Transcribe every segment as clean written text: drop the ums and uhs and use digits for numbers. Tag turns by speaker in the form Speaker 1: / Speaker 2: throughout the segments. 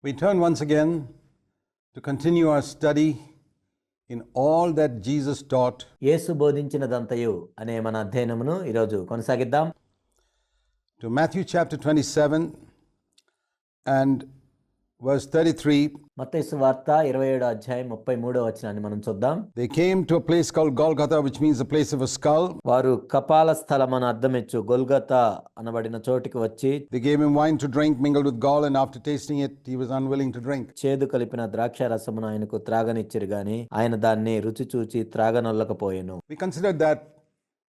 Speaker 1: We turn once again to continue our study in all that Jesus taught.
Speaker 2: యేసు బోధించినదంతయు అనే మన అధ్యయనమును ఈరోజు కొనసాగిద్దాం.
Speaker 1: To Matthew chapter 27 and verse 33.
Speaker 2: మత్తయి సువార్త 27వ అధ్యాయం 33వ వచనాన్ని మనం చూద్దాం.
Speaker 1: They came to a place called Golgotha, which means a place of a skull.
Speaker 2: వారు కపాల స్థలమని అర్థమిచ్చు గొల్గొతా అనబడిన చోటికి వచ్చి
Speaker 1: They gave him wine to drink mingled with gall, and after tasting it he was unwilling to drink.
Speaker 2: చేదు కలిపిన ద్రాక్ష రసమును ఆయనకు త్రాగనిచ్చిరు గాని ఆయన దాన్ని రుచి చూచి త్రాగనొల్లకపోయెను.
Speaker 1: We considered that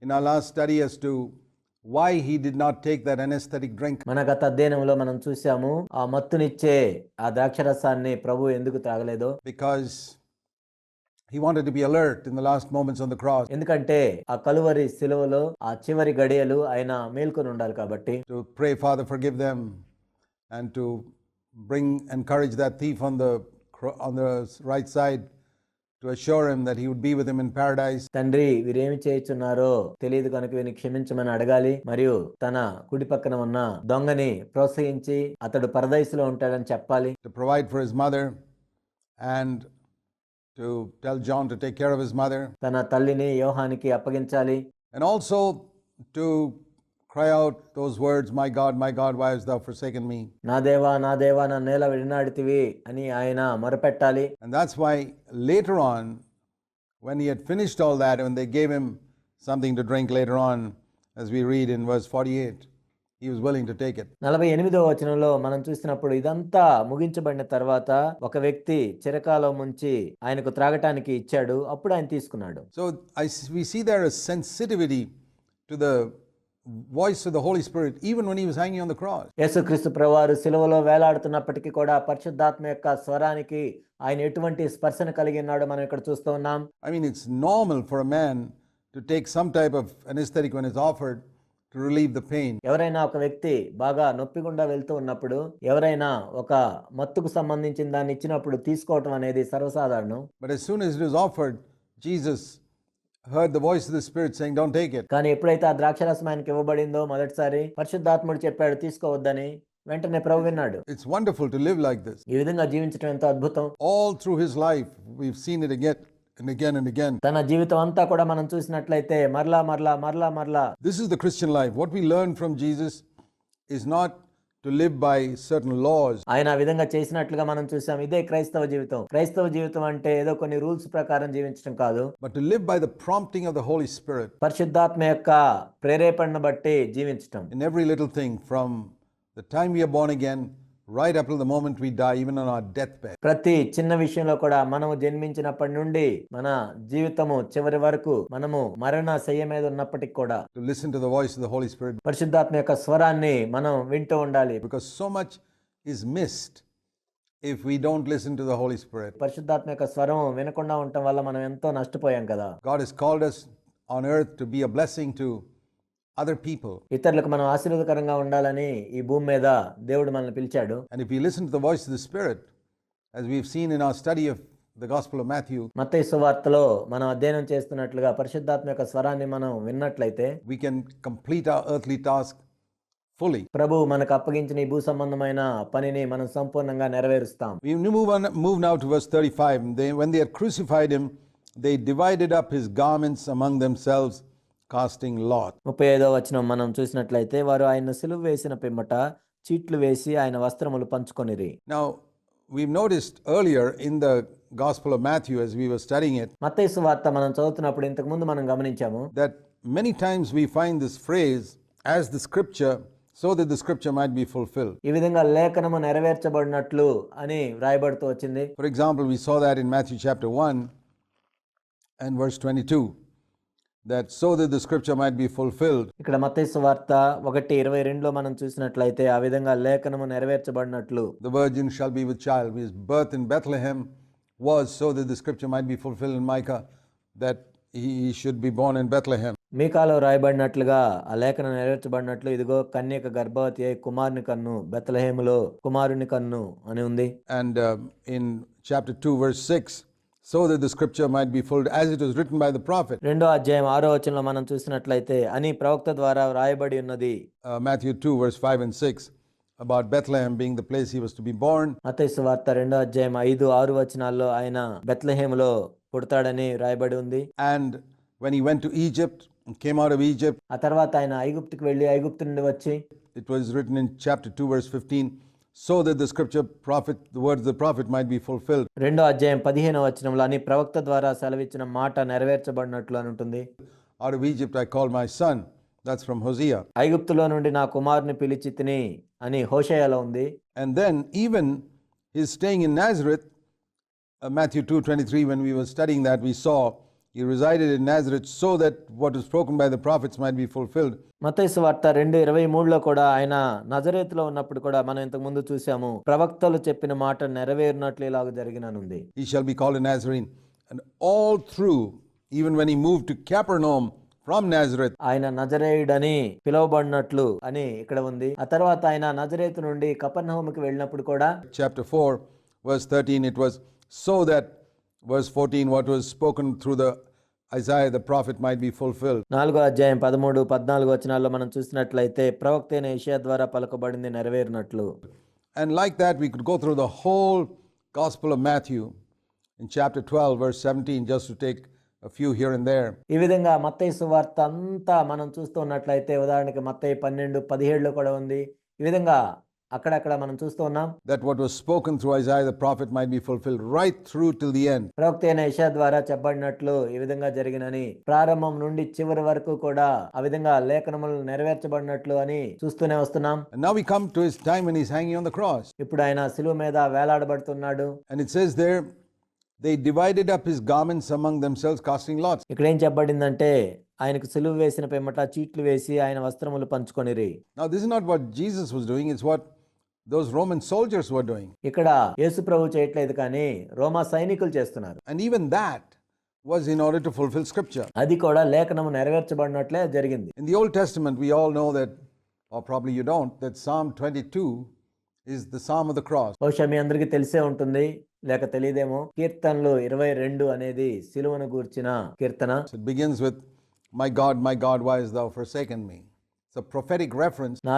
Speaker 1: in our last study as to why he did not take that anesthetic drink.
Speaker 2: మన గత అధ్యయనంలో మనం చూసాము ఆ మత్తునిచ్చే ఆ ద్రాక్ష రసాన్ని ప్రభు ఎందుకు త్రాగలేదు.
Speaker 1: Because he wanted to be alert in the last moments on the cross.
Speaker 2: ఎందుకంటే ఆ కలువరి శిలువలో ఆ చివరి గడియలు ఆయన మేల్కొని ఉండాలి కాబట్టి.
Speaker 1: To pray, Father, forgive them, and to encourage that thief on the right side, to assure him that he would be with him in paradise.
Speaker 2: తండ్రి వీరేమి చేయుచున్నారో తెలియదు కనుక వీరిని క్షమించమని అడగాలి, మరియు తన కుడి పక్కన ఉన్న దొంగని ప్రోత్సహించి అతడు పరదైసులో ఉంటాడని చెప్పాలి.
Speaker 1: To provide for his mother and to tell John to take care of his mother.
Speaker 2: తన తల్లిని యోహానికి అప్పగించాలి.
Speaker 1: And also to cry out those words, my God, why hast thou forsaken me?
Speaker 2: నా దేవా నన్ను ఎలా విడినాడితివి అని ఆయన మొరపెట్టాలి.
Speaker 1: And that's why later on, when he had finished all that, when they gave him something to drink later on, as we read in verse 48, he was willing to take it.
Speaker 2: 48వ వచనంలో మనం చూసినప్పుడు ఇదంతా ముగించబడిన తర్వాత ఒక వ్యక్తి చిరకాలో ముంచి ఆయనకు త్రాగటానికి ఇచ్చాడు, అప్పుడు ఆయన తీసుకున్నాడు.
Speaker 1: So we see there a sensitivity to the voice of the Holy Spirit even when he was hanging on the cross.
Speaker 2: యేసుక్రీస్తు ప్రభువారు సిలువలో వేలాడుతున్నప్పటికీ కూడా పరిశుద్ధాత్మ యొక్క స్వరానికి ఆయన ఎటువంటి స్పర్శన కలిగి ఉన్నాడో మనం ఇక్కడ చూస్తూ ఉన్నాం.
Speaker 1: I mean, it's normal for a man to take some type of anesthetic when it's offered to relieve the pain.
Speaker 2: ఎవరైనా ఒక వ్యక్తి బాగా నొప్పి గుండా వెళ్తూ ఉన్నప్పుడు ఎవరైనా ఒక మత్తుకు సంబంధించిన దాన్ని ఇచ్చినప్పుడు తీసుకోవటం అనేది సర్వసాధారణం.
Speaker 1: But as soon as it was offered, Jesus heard the voice of the Spirit saying, don't take it.
Speaker 2: కానీ ఎప్పుడైతే ఆ ద్రాక్షరసం ఆయనకి ఇవ్వబడిందో మొదటిసారి పరిశుద్ధాత్ముడు చెప్పాడు తీసుకోవద్దని, వెంటనే ప్రభు విన్నాడు.
Speaker 1: It's wonderful to live like this.
Speaker 2: ఈ విధంగా జీవించడం ఎంతో అద్భుతం.
Speaker 1: All through his life we've seen it again and again and again.
Speaker 2: తన జీవితం అంతా కూడా మనం చూసినట్లయితే మరలా
Speaker 1: This is the Christian life. What we learn from Jesus is not to live by certain laws.
Speaker 2: ఆయన ఆ విధంగా చేసినట్లుగా మనం చూసాం. ఇదే క్రైస్తవ జీవితం. క్రైస్తవ జీవితం అంటే ఏదో కొన్ని రూల్స్ ప్రకారం జీవించడం కాదు,
Speaker 1: but to live by the prompting of the Holy Spirit.
Speaker 2: పరిశుద్ధాత్మ యొక్క ప్రేరేపణను బట్టి జీవించడం.
Speaker 1: In every little thing, from the time we are born again right up till the moment we die, even on our deathbed.
Speaker 2: ప్రతి చిన్న విషయంలో కూడా మనము జన్మించినప్పటి నుండి మన జీవితము చివరి వరకు మనము మరణ శయ్య మీద ఉన్నప్పటికి కూడా
Speaker 1: to listen to the voice of the Holy Spirit,
Speaker 2: పరిశుద్ధాత్మ యొక్క స్వరాన్ని మనం వింటూ ఉండాలి.
Speaker 1: because so much is missed if we don't listen to the Holy Spirit.
Speaker 2: పరిశుద్ధాత్మ యొక్క స్వరం వినకుండా ఉండటం వల్ల మనం ఎంతో నష్టపోయాం కదా.
Speaker 1: God has called us on earth to be a blessing to other people.
Speaker 2: ఇతరులకు మనం ఆశీర్వాదకరంగా ఉండాలని ఈ భూమి మీద దేవుడు మనల్ని పిలిచాడు.
Speaker 1: And if we listen to the voice of the Spirit, as we've seen in our study of the Gospel of Matthew,
Speaker 2: మత్తయి సువార్తలో మనం అధ్యయనం చేస్తున్నట్లుగా పరిశుద్ధాత్మ యొక్క స్వరాన్ని మనం విన్నట్లయితే
Speaker 1: we can complete our earthly task fully.
Speaker 2: ప్రభు మనకు అప్పగించిన ఈ భూ సంబంధమైన పనిని మనం సంపూర్ణంగా నెరవేరుస్తాం.
Speaker 1: We move now to verse 35. When they had crucified him, they divided up his garments among themselves, casting lot.
Speaker 2: 35వ వచనం మనం చూసినట్లయితే వారు ఆయన సిలువ వేసిన పిమ్మట చీట్లు వేసి ఆయన వస్త్రములు పంచుకొనిరి.
Speaker 1: Now we've noticed earlier in the Gospel of Matthew, as we were studying it,
Speaker 2: మత్తయి సువార్త మనం చదువుతున్నప్పుడు ఇంతకు ముందు మనం గమనించాము
Speaker 1: that many times we find this phrase as the scripture, so that the scripture might be fulfilled.
Speaker 2: ఈ విధంగా లేఖనము నెరవేర్చబడినట్లు అని వ్రాయబడుతూ వచ్చింది.
Speaker 1: For example, we saw that in Matthew chapter 1 and verse 22, that so that the scripture might be fulfilled.
Speaker 2: ఇక్కడ మత్తయి సువార్త 1:22లో మనం చూసినట్లయితే ఆ విధంగా లేఖనము నెరవేర్చబడినట్లు
Speaker 1: The virgin shall be with child. His birth in Bethlehem was so that the scripture might be fulfilled in Micah, that he should be born in Bethlehem.
Speaker 2: మీకాలో రాయబడినట్లుగా ఆ లేఖనం నెరవేర్చబడినట్లు ఇదిగో కన్యక గర్భవతి అయి కుమారుని కన్ను బెత్లెహేములో కుమారుని కన్ను అని ఉంది.
Speaker 1: And in chapter 2 verse 6, so that the scripture might be fulfilled as it was written by the prophet.
Speaker 2: 2వ అధ్యాయం 6వ వచనంలో మనం చూసినట్లయితే అని ప్రవక్త ద్వారా రాయబడి ఉన్నది.
Speaker 1: Matthew 2 verse 5 and 6, about Bethlehem being the place he was to be born.
Speaker 2: మత్తయి సువార్త 2:5-6 వచనాల్లో ఆయన బెత్లెహేములో పుడతాడని రాయబడి ఉంది.
Speaker 1: And when he went to Egypt and came out of Egypt,
Speaker 2: ఆ తర్వాత ఆయన ఐగుప్తుకి వెళ్ళి ఐగుప్తు నుండి వచ్చి,
Speaker 1: it was written in chapter 2 verse 15, so that the scripture prophet, the words of the prophet might be fulfilled.
Speaker 2: 2:15 వచనంలో అని ప్రవక్త ద్వారా సెలవిచ్చిన మాట నెరవేర్చబడినట్లు అని ఉంటుంది.
Speaker 1: Out of Egypt I called my son. That's from Hosea.
Speaker 2: ఐగుప్తులో నుండి నా కుమారుని పిలిచి తిని అని హోషేయలో ఉంది.
Speaker 1: And then even his staying in Nazareth, Matthew 2:23, when we were studying that, we saw he resided in Nazareth so that what was spoken by the prophets might be fulfilled.
Speaker 2: మత్తయి సువార్త 2:23లో కూడా ఆయన నజరేతులో ఉన్నప్పుడు కూడా మనం ఇంతకు ముందు చూసాము, ప్రవక్తలు చెప్పిన మాట నెరవేరినట్లు ఇలాగ జరిగిననుంది.
Speaker 1: He shall be called a Nazarene. And all through, even when he moved to Capernaum from Nazareth,
Speaker 2: ఆయన నజరేయుడని పిలువబడినట్లు అని ఇక్కడ ఉంది. ఆ తర్వాత ఆయన నజరేతు నుండి కపెర్నహూముకి వెళ్ళినప్పుడు కూడా
Speaker 1: chapter 4 verse 13, it was so that, verse 14, what was spoken through the Isaiah the prophet might be fulfilled.
Speaker 2: 4:13-14 వచనాల్లో మనం చూసినట్లయితే ప్రవక్త అయిన యెషయా ద్వారా పలుకబడింది నెరవేరినట్లు.
Speaker 1: And like that we could go through the whole Gospel of Matthew in chapter 12 verse 17, just to take a few here and there.
Speaker 2: ఈ విధంగా మత్తయి సువార్త అంతా మనం చూస్తున్నట్లయితే ఉదాహరణకి మత్తయి 12:17లో కూడా ఉంది. ఈ విధంగా అక్కడక్కడ మనం చూస్తూ ఉన్నాం.
Speaker 1: That what was spoken through Isaiah the prophet might be fulfilled right through till the end.
Speaker 2: ప్రవక్త అయిన యెషయా ద్వారా చెప్పబడినట్లు ఈ విధంగా జరిగినని, ప్రారంభం నుండి చివరి వరకు కూడా ఆ విధంగా లేఖనములు నెరవేర్చబడినట్లు అని చూస్తూనే వస్తున్నాం.
Speaker 1: And now we come to his time when he's hanging on the cross.
Speaker 2: ఇప్పుడు ఆయన శిలువ మీద వేలాడబడుతున్నాడు.
Speaker 1: And it says there, they divided up his garments among themselves, casting lots.
Speaker 2: ఇక్కడ ఏం చెప్పబడిందంటే ఆయనకు సిలువ వేసిన పిమ్మట చీట్లు వేసి ఆయన వస్త్రములు పంచుకొనిరి.
Speaker 1: Now this is not what Jesus was doing, it's what those Roman soldiers were doing.
Speaker 2: ఇక్కడ యేసు ప్రభు చేయట్లేదు కానీ రోమా సైనికులు చేస్తున్నారు.
Speaker 1: And even that was in order to fulfill scripture.
Speaker 2: అది కూడా లేఖనము నెరవేర్చబడినట్లే జరిగింది.
Speaker 1: In the Old Testament we all know that, or probably you don't, that Psalm 22 is the Psalm of the cross.
Speaker 2: బహుశా మీ అందరికీ తెలిసే ఉంటుంది, లేక తెలియదేమో. కీర్తనలు 22 అనేది సిలువను గూర్చిన కీర్తన.
Speaker 1: It begins with, my God, why hast thou forsaken me? It's a prophetic reference
Speaker 2: నా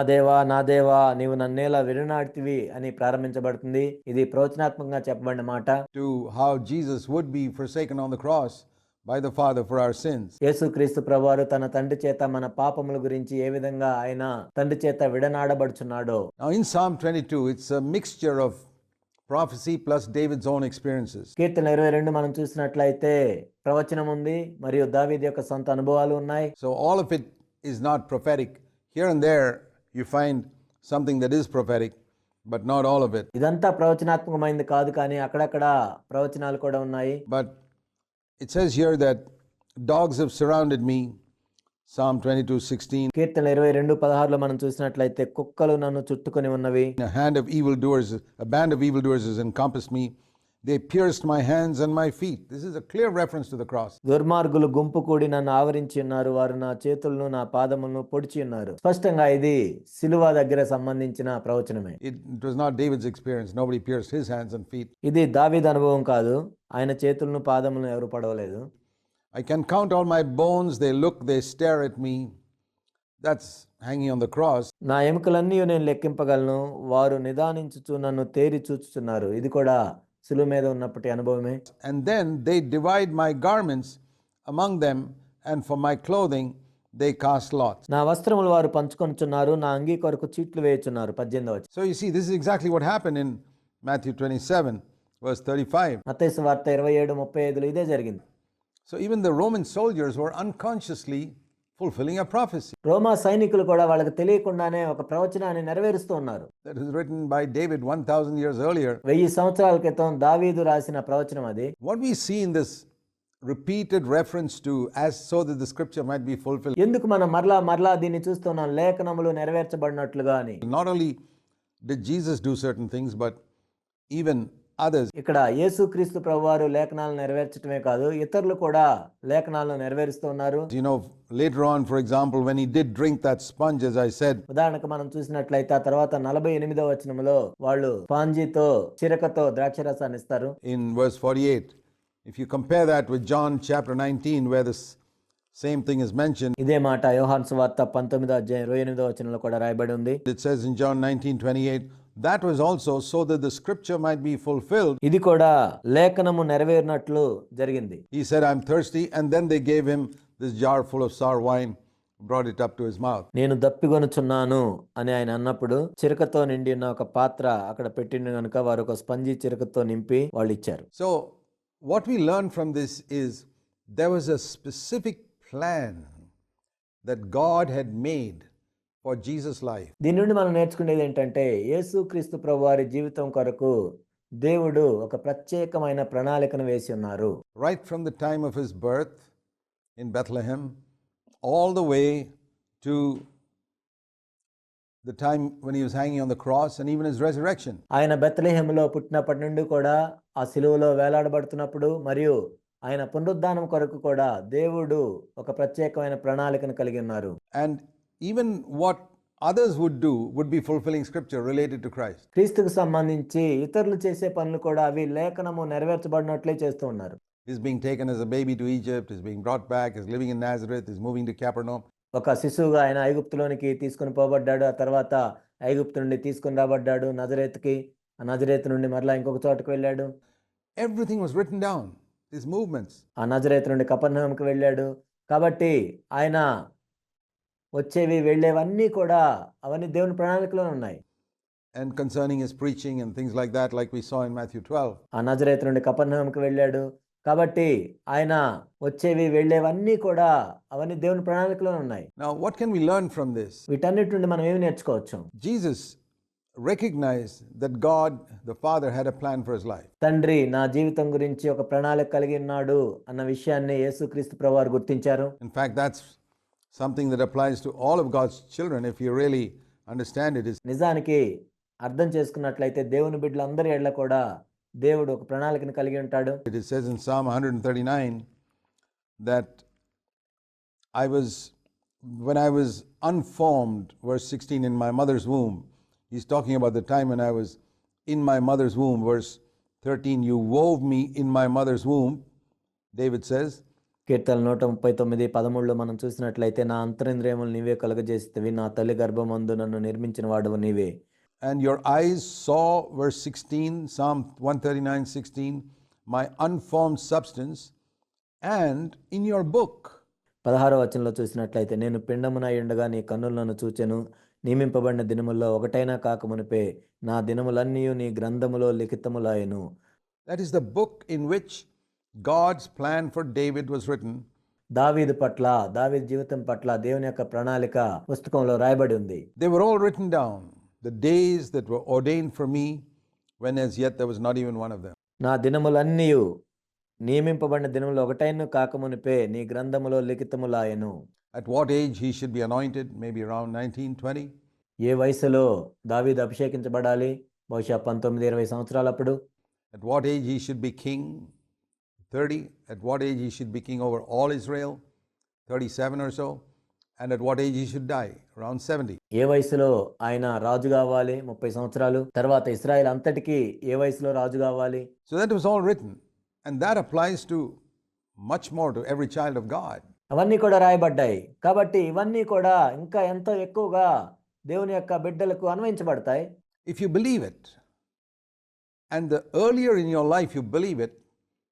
Speaker 2: దేవా నీవు నన్నేలా విరునాడితివి అని ప్రారంభించబడుతుంది. ఇది ప్రవచనాత్మకంగా చెప్పబడిన మాట.
Speaker 1: to how Jesus would be forsaken on the cross by the Father for our sins.
Speaker 2: యేసుక్రీస్తు ప్రభువారు తన తండ్రి చేత మన పాపముల గురించి ఏ విధంగా ఆయన తండ్రి చేత విడనాడబడుచున్నాడో.
Speaker 1: Now in Psalm 22, it's a mixture of prophecy plus David's own experiences.
Speaker 2: కీర్తన 22 మనం చూసినట్లయితే ప్రవచనం ఉంది మరియు దావీదు యొక్క సొంత అనుభవాలు ఉన్నాయి.
Speaker 1: So all of it is not prophetic. Here and there you find something that is prophetic, but not all of it.
Speaker 2: ఇదంతా ప్రవచనాత్మకమైనది కాదు, కానీ అక్కడక్కడ ప్రవచనాలు కూడా ఉన్నాయి.
Speaker 1: But it says here that dogs have surrounded me, Psalm 22:16.
Speaker 2: కీర్తన 22:16లో మనం చూసినట్లయితే కుక్కలు నన్ను చుట్టుకొని ఉన్నవి.
Speaker 1: A band of evildoers has encompassed me. They pierced my hands and my feet. This is a clear reference to the cross.
Speaker 2: దుర్మార్గులు గుంపు కూడి నన్ను ఆవరించి ఉన్నారు, వారు నా చేతులను నా పాదములను పొడిచి ఉన్నారు. స్పష్టంగా ఇది సిలువ దగ్గర సంబంధించిన ప్రవచనమే.
Speaker 1: It was not David's experience. Nobody pierced his hands and feet.
Speaker 2: ఇది దావీదు అనుభవం కాదు. ఆయన చేతులను పాదములను ఎవరు పడవలేదు.
Speaker 1: I can count all my bones. They look, they stare at me. That's hanging on the cross.
Speaker 2: నా ఎముకలన్నీ నేను లెక్కింపగలను, వారు నిదానించుచు నన్ను తేరి చూచుచున్నారు. ఇది కూడా సిలువ మీద ఉన్నప్పటి అనుభవమే.
Speaker 1: And then they divide my garments among them, and for my clothing they cast lots.
Speaker 2: నా వస్త్రములు వారు పంచుకొనుచున్నారు, నా అంగీ కొరకు చీట్లు వేయుచున్నారు. 18వ వచనం.
Speaker 1: So you see, this is exactly what happened in Matthew 27 verse 35.
Speaker 2: మత్తయి సువార్త 27:35లో ఇదే జరిగింది.
Speaker 1: So even the Roman soldiers were unconsciously fulfilling a prophecy
Speaker 2: రోమా సైనికులు కూడా వాళ్ళకి తెలియకుండానే ఒక ప్రవచనాన్ని నెరవేరుస్తూ ఉన్నారు.
Speaker 1: that was written by David 1000 years earlier.
Speaker 2: 1000 సంవత్సరాల క్రితం దావీదు రాసిన ప్రవచనం అది.
Speaker 1: What we see in this repeated reference to, as so that the scripture might be fulfilled,
Speaker 2: ఎందుకు మనం మరలా దీన్ని చూస్తున్నాం, లేఖనములు నెరవేర్చబడినట్లుగా అని.
Speaker 1: not only did Jesus do certain things, but even others.
Speaker 2: ఇక్కడ యేసుక్రీస్తు ప్రభువారు లేఖనాలను నెరవేర్చడమే కాదు, ఇతరులు కూడా లేఖనాలను నెరవేరుస్తూ ఉన్నారు.
Speaker 1: You know, later on, for example, when he did drink that sponge, as I said,
Speaker 2: ఉదాహరణకు మనం చూసినట్లయితే ఆ తర్వాత 48వ వచనంలో వాళ్ళు స్పాంజితో చిరకతో ద్రాక్షరసాన్ని ఇస్తారు.
Speaker 1: in verse 48, if you compare that with John chapter 19, where this Same thing is mentioned.
Speaker 2: ఇదే మాట యోహాను సువార్త 19వ అధ్యాయం 28వ వచనంలో కూడా రాయబడి ఉంది.
Speaker 1: It says in John 19:28, that was also so that the scripture might be fulfilled.
Speaker 2: ఇది కూడా లేఖనము నెరవేరినట్లు జరిగింది.
Speaker 1: He said, I'm thirsty, and then they gave him this jar full of sour wine, brought it up to his mouth.
Speaker 2: నేను దప్పిగొనుచున్నాను అని ఆయన అన్నప్పుడు చిరకతో నిండి ఉన్న ఒక పాత్ర అక్కడ పెట్టిండు కనుక వారు ఒక స్పంజి చిరకతో నింపి వాళ్ళు ఇచ్చారు.
Speaker 1: So what we learn from this is there was a specific plan that God had made for Jesus' life.
Speaker 2: దీని నుండి మనం నేర్చుకునేది ఏంటంటే యేసుక్రీస్తు ప్రభువారి జీవితం కొరకు దేవుడు ఒక ప్రత్యేకమైన ప్రణాళికను వేసి ఉన్నారు.
Speaker 1: Right from the time of his birth in Bethlehem, all the way to the time when he was hanging on the cross, and even his resurrection.
Speaker 2: ఆయన బెత్లెహేములో పుట్టినప్పటి నుండి కూడా ఆ సిలువలో వేలాడబడుతున్నప్పుడు మరియు ఆయన పునరుద్ధానం కొరకు కూడా దేవుడు ఒక ప్రత్యేకమైన ప్రణాళికను కలిగి ఉన్నారు.
Speaker 1: And even what others would do would be fulfilling scripture related to Christ.
Speaker 2: క్రీస్తుకు సంబంధించి ఇతరులు చేసే పనులు కూడా అవి లేఖనము నెరవేర్చబడినట్లే చేస్తూ ఉన్నారు.
Speaker 1: He's being taken as a baby to Egypt, he's being brought back, he's living in Nazareth, he's moving to Capernaum.
Speaker 2: ఒక శిశువుగా ఆయన ఐగుప్తులోనికి తీసుకుని పోబడ్డాడు. ఆ తర్వాత ఐగుప్తు నుండి తీసుకుని రాబడ్డాడు నజరేతుకి. ఆ నజరేతు నుండి మరలా ఇంకొక చోటుకు వెళ్ళాడు.
Speaker 1: Everything was written down, his movements.
Speaker 2: ఆ నజరేతు నుండి కపెర్నహూముకి వెళ్ళాడు. కాబట్టి ఆయన వచ్చేవి వెళ్ళేవన్నీ కూడా అవన్నీ దేవుని ప్రణాళికలో ఉన్నాయి.
Speaker 1: And concerning his preaching and things like that, like we saw in Matthew 12.
Speaker 2: ఆ నజరేతు నుండి కపెర్నహూముకి వెళ్ళాడు. కాబట్టి ఆయన వచ్చేవి వెళ్ళేవన్నీ కూడా అవన్నీ దేవుని ప్రణాళికలో ఉన్నాయి.
Speaker 1: Now, what can we learn from this?
Speaker 2: వీటన్నిటి నుండి మనం ఏమి నేర్చుకోవచ్చు?
Speaker 1: Jesus recognized that God, the Father, had a plan for his life.
Speaker 2: తండ్రి నా జీవితం గురించి ఒక ప్రణాళిక కలిగి ఉన్నాడు అన్న విషయాన్ని యేసుక్రీస్తు ప్రభువారు గుర్తించారు.
Speaker 1: In fact, that's something that applies to all of God's children if you really understand it.
Speaker 2: నిజానికి అర్థం చేసుకున్నట్లయితే దేవుని బిడ్డలందరి ఎడల కూడా దేవుడు ఒక ప్రణాళికను కలిగి ఉంటాడు.
Speaker 1: It says in Psalm 139 that when I was unformed, verse 16, in my mother's womb. He's talking about the time when I was in my mother's womb. Verse 13, you wove me in my mother's womb, David says.
Speaker 2: కీర్తన 139:13లో మనం చూసినట్లయితే నా అంతరింద్రియములు నీవే కలుగజేసితివి, నా తల్లి గర్భమందు నన్ను నిర్మించిన వాడవు నీవే.
Speaker 1: And your eyes saw, verse 16, Psalm 139:16, my unformed substance, and in your book.
Speaker 2: 16వ వచనంలో చూసినట్లయితే నేను పిండమునై ఉండగా నీ కన్నులు నన్ను చూచెను, నియమింపబడిన దినముల్లో ఒకటైనా కాకమునిపే నా దినములన్నీ నీ గ్రంథములో లిఖితములాయెను.
Speaker 1: That is the book in which God's plan for David was written.
Speaker 2: దావీదు పట్ల, దావీదు జీవితం పట్ల దేవుని యొక్క ప్రణాళిక పుస్తకంలో రాయబడి ఉంది.
Speaker 1: They were all written down, the days that were ordained for me, when as yet there was not even one of them.
Speaker 2: నా దినములన్నీ నియమింపబడిన దినములు ఒకటైనా కాకమునిపే నీ గ్రంథములో లిఖితములాయెను.
Speaker 1: At what age he should be anointed, maybe around 19-20.
Speaker 2: ఏ వయసులో దావీదు అభిషేకించబడాలి? బహుశా 19-20 సంవత్సరాలప్పుడు.
Speaker 1: At what age he should be king? 30. At what age he should be king over all Israel? 37 or so. And at what age he should die? Around 70.
Speaker 2: ఏ వయసులో ఆయన రాజు కావాలి? 30 సంవత్సరాలు. తర్వాత ఇశ్రాయేల్ అంతటికి ఏ వయసులో రాజు కావాలి?
Speaker 1: So that was all written. And that applies to much more to every child of God.
Speaker 2: అవన్నీ కూడా రాయబడ్డాయి. కాబట్టి ఇవన్నీ కూడా ఇంకా ఎంతో ఎక్కువగా దేవుని యొక్క బిడ్డలకు అన్వయించబడతాయి.
Speaker 1: If you believe it, and the earlier in your life you believe it,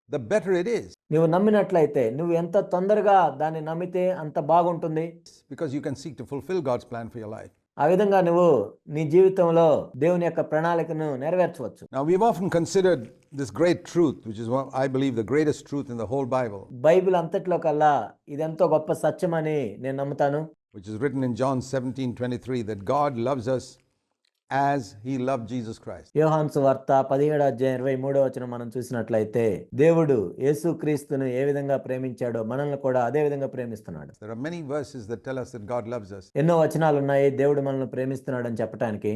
Speaker 1: the better it is.
Speaker 2: నువ్వు నమ్మినట్లయితే, నువ్వు ఎంత తొందరగా దాన్ని నమ్మితే అంత బాగుంటుంది.
Speaker 1: Because you can seek to fulfill God's plan for your life.
Speaker 2: ఆ విధంగా నువ్వు నీ జీవితంలో దేవుని యొక్క ప్రణాళికను నెరవేర్చవచ్చు.
Speaker 1: Now we've often considered this great truth, which is what I believe the greatest truth in the whole Bible.
Speaker 2: Bible అంతట్లో కల్లా ఇదెంతో గొప్ప సత్యమని నేను నమ్ముతాను.
Speaker 1: Which is written in John 17:23, that God loves us as he loved Jesus Christ.
Speaker 2: యోహాను సువార్త 17:23 మనం చూసినట్లయితే దేవుడు యేసుక్రీస్తును ఏ విధంగా ప్రేమించాడో మనల్ని కూడా అదే విధంగా ప్రేమిస్తున్నాడు.
Speaker 1: There are many verses that tell us that God loves us.
Speaker 2: ఎన్నో వచనాలు ఉన్నాయి దేవుడు మనల్ని ప్రేమిస్తున్నాడు అని చెప్పడానికి.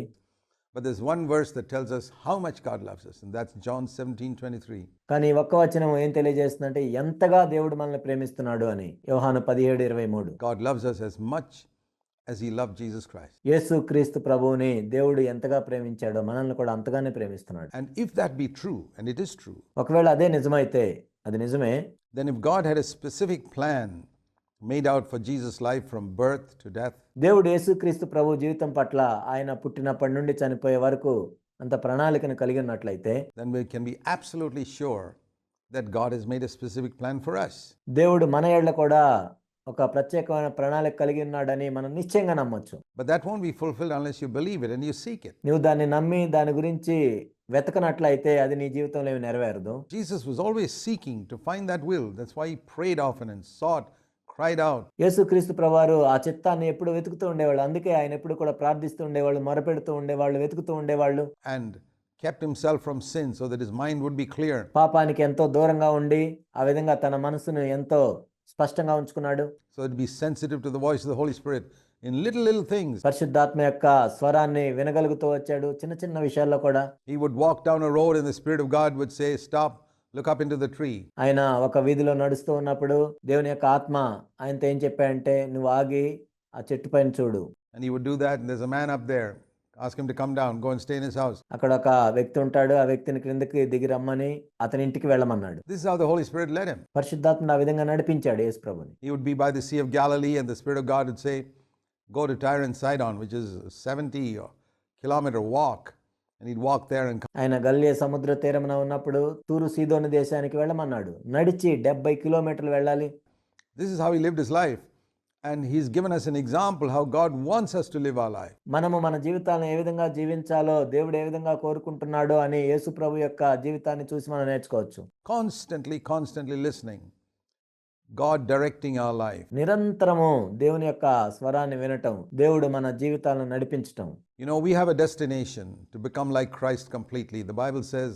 Speaker 1: But there's one verse that tells us how much God loves us, and that's John 17:23.
Speaker 2: కానీ ఒక్క వచనం ఏం తెలియజేస్తుందంటే ఎంతగా దేవుడు మనల్ని ప్రేమిస్తున్నాడు అని. యోహాను 17:23.
Speaker 1: God loves us as much as he loved Jesus Christ.
Speaker 2: యేసుక్రీస్తు ప్రభువుని దేవుడు ఎంతగా ప్రేమించాడో మనల్ని కూడా అంతగానే ప్రేమిస్తున్నాడు.
Speaker 1: And if that be true, and it is true,
Speaker 2: ఒకవేళ అదే నిజమైతే, అది నిజమే,
Speaker 1: then if God had a specific plan made out for Jesus' life from birth to death.
Speaker 2: దేవుడు యేసుక్రీస్తు ప్రభు జీవితం పట్ల ఆయన పుట్టినప్పటి నుండి చనిపోయే వరకు అంత ప్రణాళికను కలిగి ఉన్నట్లయితే
Speaker 1: Then we can be absolutely sure that God has made a specific plan for us.
Speaker 2: దేవుడు మన ఏళ్ల కూడా ఒక ప్రత్యేకమైన ప్రణాళిక కలిగి ఉన్నాడని మనం నిశ్చయంగా నమ్మొచ్చు.
Speaker 1: But that won't be fulfilled unless you believe it and you seek it.
Speaker 2: నువ్వు దాన్ని నమ్మి దాని గురించి వెతకనట్లయితే అది నీ జీవితంలో ఏమి నెరవేరదు.
Speaker 1: Jesus was always seeking to find that will. That's why he prayed often and sought, cried out.
Speaker 2: యేసుక్రీస్తు ప్రభువారు ఆ చిత్తాన్ని ఎప్పుడు వెతుకుతూ ఉండేవాళ్ళు. అందుకే ఆయన ఎప్పుడు కూడా ప్రార్థిస్తూ ఉండేవాళ్ళు, మొరపెడుతూ ఉండేవాళ్ళు, వెతుకుతూ ఉండేవాళ్ళు.
Speaker 1: And kept himself from sin so that his mind would be clear.
Speaker 2: పాపానికి ఎంతో దూరంగా ఉండి ఆ విధంగా తన మనసును ఎంతో స్పష్టంగా ఉంచుకున్నాడు.
Speaker 1: So that be sensitive to the voice of the Holy Spirit in little things.
Speaker 2: పరిశుద్ధాత్మ యొక్క స్వరాన్ని వినగలుగుతూ వచ్చాడు చిన్న చిన్న విషయాల్లో కూడా.
Speaker 1: He would walk down a road and the Spirit of God would say, "Stop, look up into the tree."
Speaker 2: ఆయన ఒక వీధిలో నడుస్తూ ఉన్నప్పుడు దేవుని యొక్క ఆత్మ ఆయనతో ఏం చెప్పాయంటే, నువ్వు ఆగి ఆ చెట్టు పైన చూడు.
Speaker 1: And he would do that, and there's a man up there. Ask him to come down, go and stay in his house.
Speaker 2: అక్కడ ఒక వ్యక్తి ఉంటాడు, ఆ వ్యక్తిని క్రిందకి దిగి రమ్మని అతని ఇంటికి వెళ్ళమన్నాడు.
Speaker 1: This is how the Holy Spirit led him.
Speaker 2: పరిశుద్ధాత్మ ఆ విధంగా నడిపించాడు యేసు ప్రభుని.
Speaker 1: He would be by the Sea of Galilee and the Spirit of God would say, "Go to Tyre and Sidon," which is a 70-kilometer walk. And he'd walk there and come.
Speaker 2: ఆయన గలిలయ సముద్ర తీరమున ఉన్నప్పుడు తూరు సీదోను దేశానికి వెళ్ళమన్నాడు. నడిచి 70 కిలోమీటర్లు వెళ్ళాలి.
Speaker 1: This is how he lived his life. And he's given us an example how God wants us to live our life.
Speaker 2: మనము మన జీవితాలను ఏ విధంగా జీవించాలో దేవుడు ఏ విధంగా కోరుకుంటున్నాడో అని యేసు ప్రభు యొక్క జీవితాన్ని చూసి మనం నేర్చుకోవచ్చు.
Speaker 1: Constantly listening. God directing our life.
Speaker 2: నిరంతరము దేవుని యొక్క స్వరాన్ని వినటం, దేవుడు మన జీవితాలను నడిపించటం.
Speaker 1: You know, we have a destination to become like Christ completely. The Bible says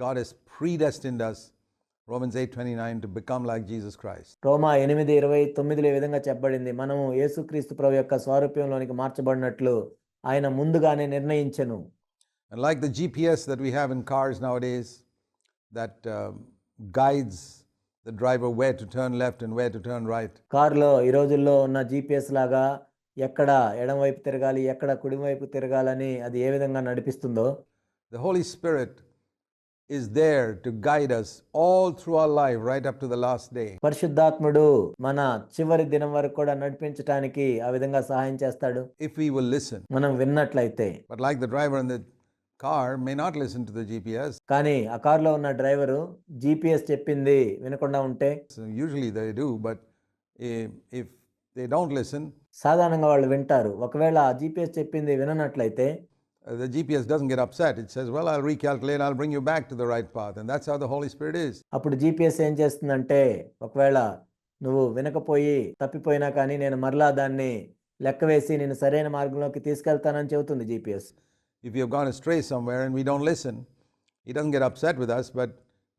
Speaker 1: God has predestined us, Romans 8:29, to become like Jesus Christ.
Speaker 2: రోమా 8:29 ఈ విధంగా చెప్పబడింది. మనము యేసుక్రీస్తు ప్రభు యొక్క స్వరూపంలోనికి మార్చబడినట్లు ఆయన ముందుగానే నిర్ణయించెను.
Speaker 1: And like the GPS that we have in cars nowadays, that guides the driver where to turn left and where to turn right.
Speaker 2: కారులో ఈ రోజుల్లో ఉన్న GPS లాగా ఎక్కడ ఎడమ వైపు తిరగాలి, ఎక్కడ కుడి వైపు తిరగాలని అది ఏ విధంగా నడిపిస్తుందో,
Speaker 1: the Holy Spirit is there to guide us all through our life right up to the last day.
Speaker 2: పరిశుద్ధాత్ముడు మన చివరి దినం వరకు కూడా నడిపించడానికి ఆ విధంగా సహాయం చేస్తాడు
Speaker 1: If we will listen.
Speaker 2: మనం విన్నట్లయితే.
Speaker 1: But like the driver in the car may not listen to the GPS.
Speaker 2: కానీ ఆ కారులో ఉన్న డ్రైవరు GPS చెప్పింది వినకుండా ఉంటే,
Speaker 1: So usually they do, but if they don't listen,
Speaker 2: సాధారణంగా వాళ్ళు వింటారు. ఒకవేళ ఆ GPS చెప్పింది విననట్లయితే
Speaker 1: the GPS doesn't get upset. It says, "Well, I'll recalculate, I'll bring you back to the right path." And that's how the Holy Spirit is.
Speaker 2: అప్పుడు GPS ఏం చేస్తుందంటే, ఒకవేళ నువ్వు వినకపోయి తప్పిపోయినా కానీ నేను మరలా దాన్ని లెక్క వేసి నేను సరైన మార్గంలోకి తీసుకెళ్తానని చెబుతుంది GPS.
Speaker 1: If you have gone astray somewhere and we don't listen, He doesn't get upset with us, but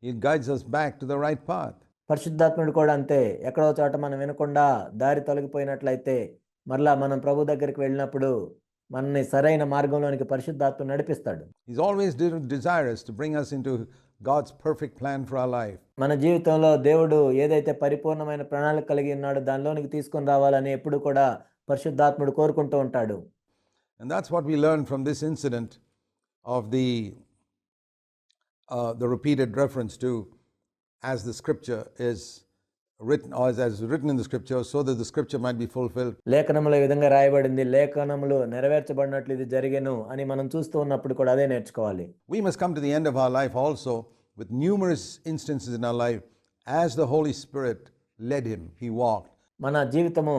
Speaker 1: He guides us back to the right path.
Speaker 2: పరిశుద్ధాత్ముడు కూడా అంతే. ఎక్కడో చోట మనం వినకుండా దారి తొలగిపోయినట్లయితే మరలా మనం ప్రభు దగ్గరికి వెళ్ళినప్పుడు మనని సరైన మార్గంలోనికి పరిశుద్ధాత్మ నడిపిస్తాడు.
Speaker 1: He's always desirous to bring us into God's perfect plan for our life.
Speaker 2: మన జీవితంలో దేవుడు ఏదైతే పరిపూర్ణమైన ప్రణాళిక కలిగి ఉన్నాడో దానిలోనికి తీసుకొని రావాలని ఎప్పుడు కూడా పరిశుద్ధాత్ముడు కోరుకుంటూ ఉంటాడు.
Speaker 1: And that's what we learned from this incident of the repeated reference to as the scripture is written, or as written in the scripture, so that the scripture might be fulfilled.
Speaker 2: లేఖనములో ఈ విధంగా రాయబడింది, లేఖనములు నెరవేర్చబడినట్లు ఇది జరిగెను అని మనం చూస్తూ ఉన్నప్పుడు కూడా అదే నేర్చుకోవాలి.
Speaker 1: We must come to the end of our life also with numerous instances in our life as the Holy Spirit led him, he walked.
Speaker 2: మన జీవితము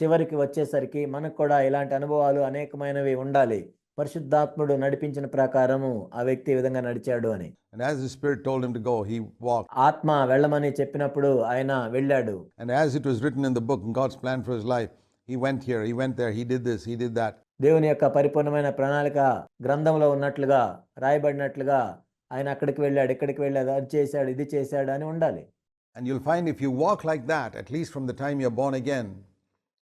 Speaker 2: చివరికి వచ్చేసరికి మనకు కూడా ఇలాంటి అనుభవాలు అనేకమైనవి ఉండాలి. పరిశుద్ధాత్ముడు నడిపించిన ప్రకారము ఆ వ్యక్తి ఈ విధంగా నడిచాడు అని.
Speaker 1: And as the Spirit told him to go, he walked.
Speaker 2: ఆత్మ వెళ్ళమని చెప్పినప్పుడు ఆయన వెళ్ళాడు.
Speaker 1: And as it was written in the book, in God's plan for his life, he went here, he went there, he did this, he did that.
Speaker 2: దేవుని యొక్క పరిపూర్ణమైన ప్రణాళిక గ్రంథంలో ఉన్నట్లుగా రాయబడినట్లుగా ఆయన అక్కడికి వెళ్ళాడు, ఇక్కడికి వెళ్ళాడు, అది చేశాడు, ఇది చేశాడు అని ఉండాలి.
Speaker 1: And you'll find if you walk like that, at least from the time you're born again,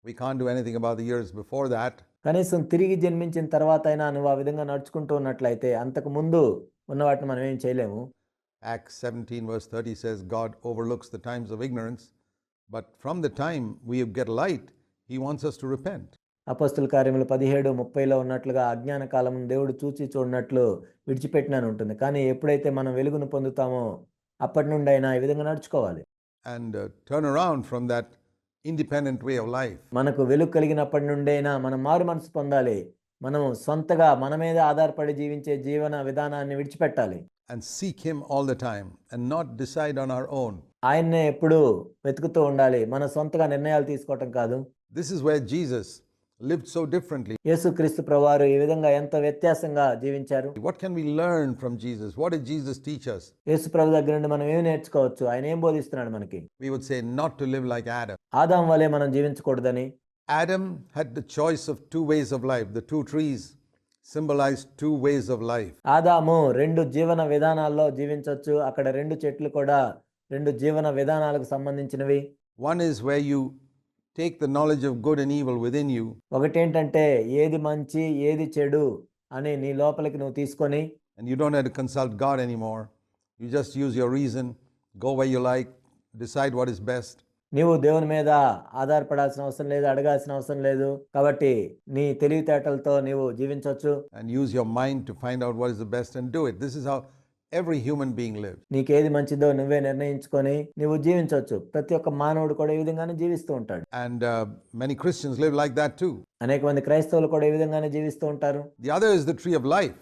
Speaker 1: we can't do anything about the years before that.
Speaker 2: కనీసం తిరిగి జన్మించిన తర్వాత అయినా నువ్వు ఆ విధంగా నడుచుకుంటూ ఉన్నట్లయితే అంతకు ముందు ఉన్న వాటిని మనం ఏం చేయలేము.
Speaker 1: Acts 17:30 says God overlooks the times of ignorance, but from the time we get light, he wants us to repent.
Speaker 2: అపోస్తుల కార్యములు 17:30లో ఉన్నట్లుగా అజ్ఞాన కాలం దేవుడు చూచి చూడనట్లు విడిచిపెట్టినని ఉంటుంది. కానీ ఎప్పుడైతే మనం వెలుగును పొందుతామో అప్పటి నుండి అయినా ఈ విధంగా నడుచుకోవాలి.
Speaker 1: And turn around from that independent way of life.
Speaker 2: మనకు వెలుగు కలిగినప్పటి నుండైనా మనం మారు మనసు పొందాలి. మనం సొంతగా మన మీద ఆధారపడి జీవించే జీవన విధానాన్ని విడిచిపెట్టాలి.
Speaker 1: And seek Him all the time and not decide on our own.
Speaker 2: ఆయన్నే ఎప్పుడూ వెతుకుతూ ఉండాలి. మన సొంతగా నిర్ణయాలు తీసుకోవటం కాదు.
Speaker 1: This is where Jesus lived so differently.
Speaker 2: యేసుక్రీస్తు ప్రభువారు ఈ విధంగా ఎంతో వ్యత్యాసంగా జీవించారు.
Speaker 1: What can we learn from Jesus? What did Jesus teach us?
Speaker 2: యేసు ప్రభు దగ్గర నుండి మనం ఏమి నేర్చుకోవచ్చు? ఆయన ఏం బోధిస్తున్నాడు మనకి?
Speaker 1: We would say not to live like Adam.
Speaker 2: ఆదాము వలె మనం జీవించకూడదని.
Speaker 1: Adam had the choice of two ways of life. The two trees symbolized two ways of life.
Speaker 2: ఆదాము రెండు జీవన విధానాల్లో జీవించవచ్చు. అక్కడ రెండు చెట్లు కూడా రెండు జీవన విధానాలకు సంబంధించినవి.
Speaker 1: One is where you take the knowledge of good and evil within you,
Speaker 2: ఒకటేంటంటే ఏది మంచి ఏది చెడు అని నీ లోపలికి నువ్వు తీసుకొని,
Speaker 1: and you don't have to consult God anymore. You just use your reason, go where you like, decide what is best.
Speaker 2: నీవు దేవుని మీద ఆధారపడాల్సిన అవసరం లేదు, అడగాల్సిన అవసరం లేదు. కాబట్టి నీ తెలివితేటలతో నీవు జీవించవచ్చు.
Speaker 1: And use your mind to find out what is the best and do it. This is how every human being lives.
Speaker 2: నీకేది మంచిదో నువ్వే నిర్ణయించుకొని నువ్వు జీవించవచ్చు. ప్రతి ఒక్క మానవుడు కూడా ఈ విధంగానే జీవిస్తూ ఉంటాడు.
Speaker 1: And many Christians live like that too.
Speaker 2: అనేక మంది క్రైస్తవులు కూడా ఈ విధంగానే జీవిస్తూ ఉంటారు.
Speaker 1: The other is the tree of life,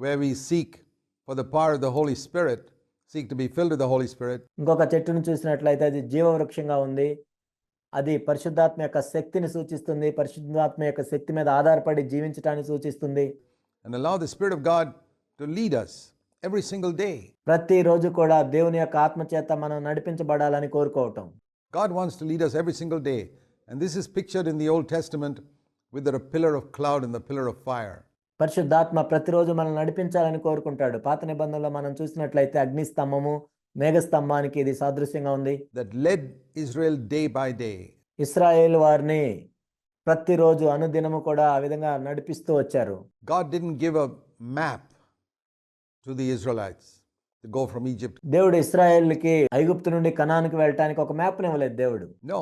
Speaker 1: where we seek for the power of the Holy Spirit, seek to be filled with the Holy Spirit.
Speaker 2: ఇంకొక చెట్టును చూసినట్లయితే అది జీవవృక్షంగా ఉంది. అది పరిశుద్ధాత్మ యొక్క శక్తిని సూచిస్తుంది. పరిశుద్ధాత్మ యొక్క శక్తి మీద ఆధారపడి జీవించటాన్ని సూచిస్తుంది.
Speaker 1: And allow the Spirit of God to lead us every single day.
Speaker 2: ప్రతిరోజు కూడా దేవుని యొక్క ఆత్మ చేత మనం నడిపించబడాలని కోరుకోవటం.
Speaker 1: God wants to lead us every single day. And this is pictured in the Old Testament with the pillar of cloud and the pillar of fire.
Speaker 2: పరిశుద్ధాత్మ ప్రతిరోజు మనం నడిపించాలని కోరుకుంటాడు. పాత నిబంధనలో మనం చూసినట్లయితే అగ్ని స్తంభము, మేఘ స్తంభానికి ఇది సాదృశ్యంగా ఉంది.
Speaker 1: That led Israel day by day.
Speaker 2: ఇశ్రాయేలు వారిని ప్రతిరోజు అనుదినము కూడా ఆ విధంగా నడిపిస్తూ వచ్చారు.
Speaker 1: God didn't give a map to the Israelites to go from Egypt.
Speaker 2: దేవుడు ఇశ్రాయేలుకి ఐగుప్తు నుండి కనానుకు వెళ్ళటానికి ఒక మ్యాప్ని ఇవ్వలేదు దేవుడు.
Speaker 1: No,